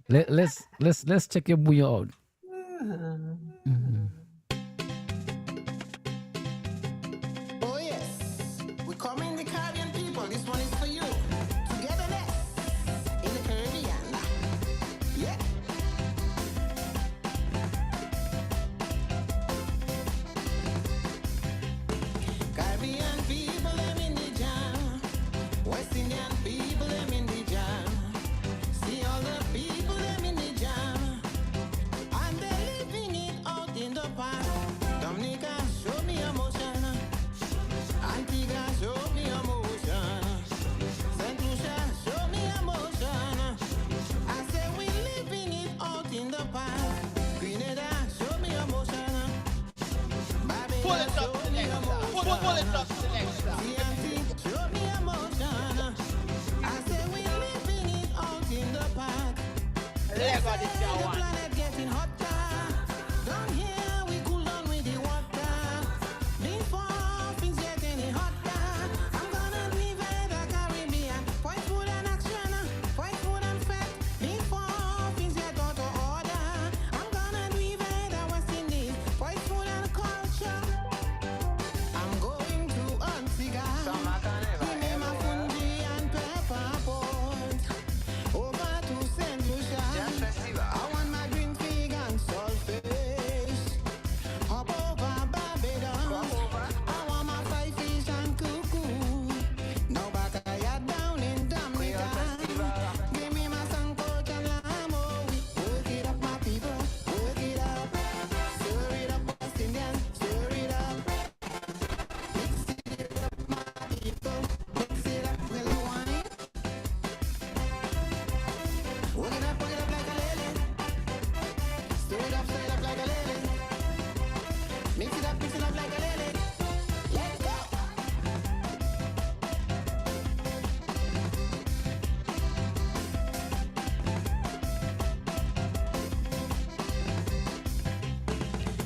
Let's check your bouillon out. Oh yes, we coming the Caribbean people. This one is for you. Togetherness in the Caribbean. Yeah. Caribbean people, them in the jam. West Indian people, them in the jam. See all the people, them in the jam. And they're living it out in the park. Dominica, show me emotion. Antigua, show me emotion. Saint Lucia, show me emotion. I say we living it out in the park. Grenada, show me emotion. Babylon, show me emotion. Pull it up, TNT, show me emotion. I say we living it out in the park. The planet getting hotter. Down here we cool down with the water. Before things get any hotter, I'm gonna leave the Caribbean. Point food and action, point food and fat. Before things get out of order, I'm gonna leave the West Indies. Point food and culture. I'm going to Antigua. Remember Fungi and Pepper Port. Over to St. Lucia. I want my green fig and saltfish. Hop over Barbados. I want my fried fish and cuckoo. Now back I am down in Dominica. Give me my sancocho and lamo. Work it up, my people. Work it up. Stir it up, West Indian. Stir it up. Mix it up, my people. Mix it up, little wine. Work it up like a lily. Stir it up like a lily. Mix it up like a lily. Let's go.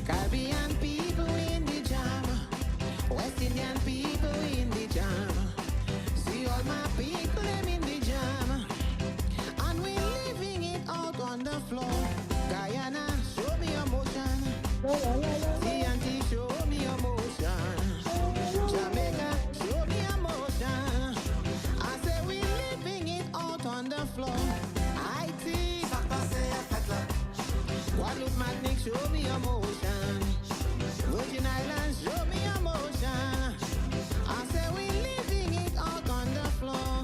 Caribbean people in the jam. West Indian people in the jam. See all my people them in the jam. And we living it out on the floor. Guyana, show me emotion. TNT, show me emotion. Jamaica, show me emotion. I say we living it out on the floor. IT, Guadeloupe, Martinique, show me emotion. Virgin Islands, show me emotion. I say we living it out on the floor.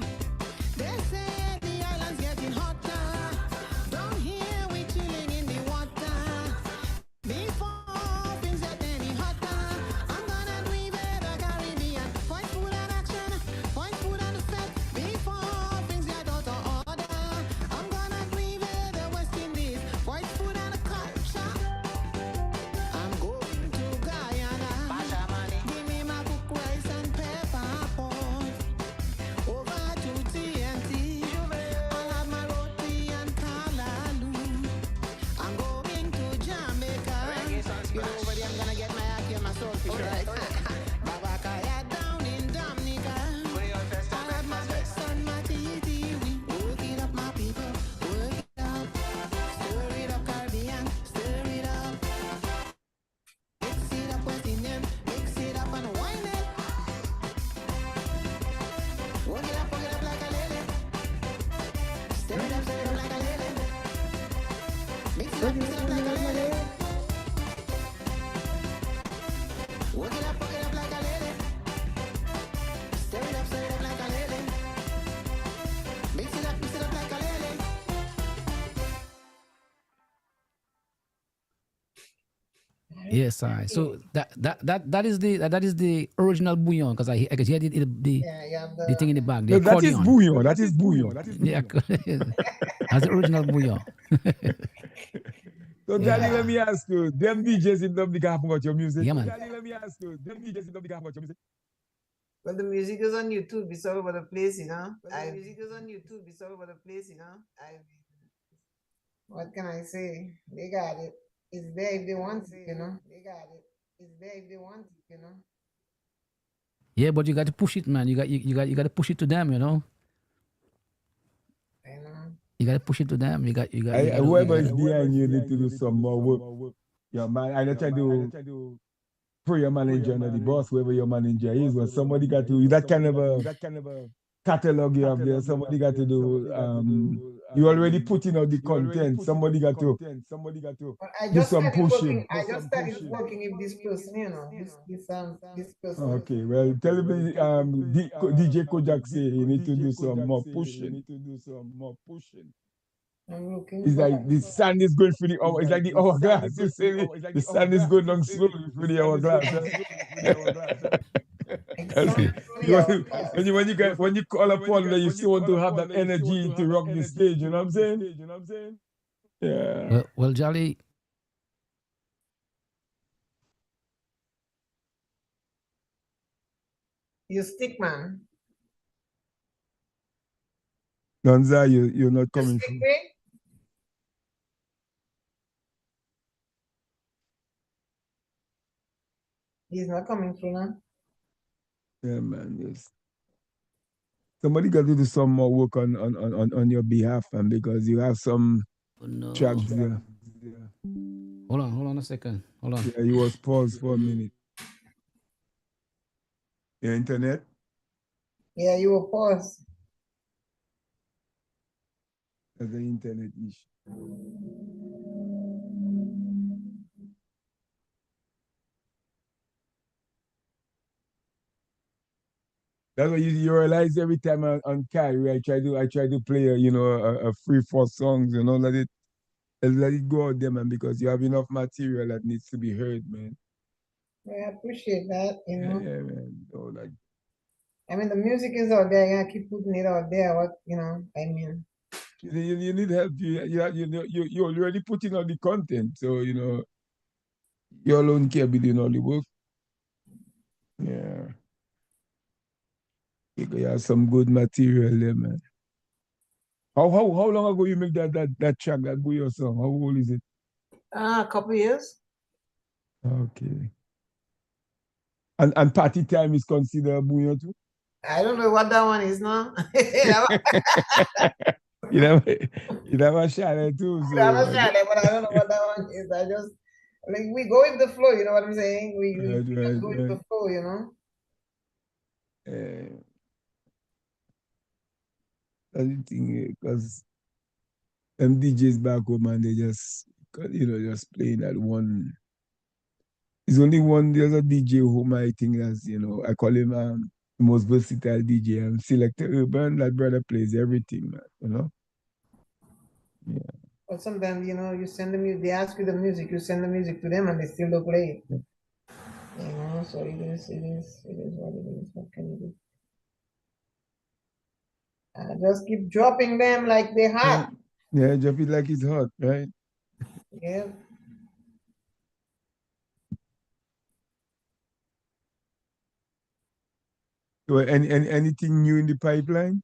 They say the island's getting hotter. Down here we chilling in the water. Before things get any hotter, I'm gonna leave the Caribbean. Point food and action, point food and fat. Before things get out of order, I'm gonna leave the West Indies. Point food and culture. I'm going to Guyana. Give me my cook rice and pepper pot. Over to TNT. I'll have my roti and callaloo. I'm going to Jamaica. You know, over there I'm gonna get my ackee and my saltfish, right? Babakaya down in Dominica. I'll have my vets and my titi. Work it up, my people. Work it up. Stir it up, Caribbean. Stir it up. Mix it up, West Indian. Mix it up and wine it. Work it up like a lily. Stir it up like a lily. Mix it up like a lily. Work it up like a lily. Stir it up like a lily. Mix it up like a lily. Yes, I. So that is the original bouillon because I can hear the Yeah, the thing in the back, the No, that is accordion. bouillon. That is bouillon. Yeah, that's the original bouillon. So, Daddy, let me ask you, them DJs in Dominica have got your music? Yeah, man. Daddy, let me ask you, them DJs in Dominica have got your music? Well, the music is on YouTube. It's all over the place, you know. The music is on YouTube. It's all over the place, you know. What can I say? They got it. It's there if they want it, you know. They got it. It's there if they want it, you know. Yeah, but you got to push it, man. You got to push it to them, you know. I You gotta push it to them. Whoever is behind you need to do some more work. Yeah, man. I not try to pray your manager or the boss, whoever your manager is, but somebody got to that kind of a catalog you have there. Somebody got to do. You already putting out the content. Somebody got to But I do just some started working. pushing. I just started working with this person, this person. Okay, well, tell me, DJ Kojak say you need to do some more pushing. I'm looking It's for. like the sun is going through the hour. It's like the hourglass. You see, the sun is going down slowly through the hourglass. That's it. Exactly. You want to, when you call upon them, you still want to have that energy to rock the stage. You know what I'm saying? Yeah. Well, Jolly, You stick man. Gonza, you're not You coming stick through. me. He's not coming through now. Yeah, man. Yes. Somebody got to do some more work on your behalf, man, because you have some oh no. tracks there. Hold on a second. Hold on. Yeah, you was paused for a minute. Your internet? Yeah, you will pause. That's the internet issue. That's what you realize every time on Kyrie, I try to play a free for songs, let it go out there, man, because you have enough material that needs to be heard, man. I appreciate that, Yeah, man. So, like, I mean, the music is out there. I keep putting it out there. I mean. you need help. You already putting out the content, so you alone can't be doing all the work. Yeah, you have some good material there, man. How long ago you make that track, that Buyo song? How old is it? A couple years. Okay. And party time is considered Buyo too? I don't know what that one is now. you know, you never share it too. So I'm not sure, but I don't know what that one is. I just like we go with the flow. You know what I'm saying? We just go with the flow. That's the thing, because them DJs back home and they just just playing that one. There's only one. There's a DJ whom I think that's I call him the most versatile DJ. Selector Urban. That brother plays everything, man. Yeah. But sometimes you send them. They ask you the music. You send the music to them, and they still don't play it. So it is what it is. What can you do? Just keep dropping them like they're hot. Yeah, drop it like it's hot, right? Yeah. So anything new in the pipeline?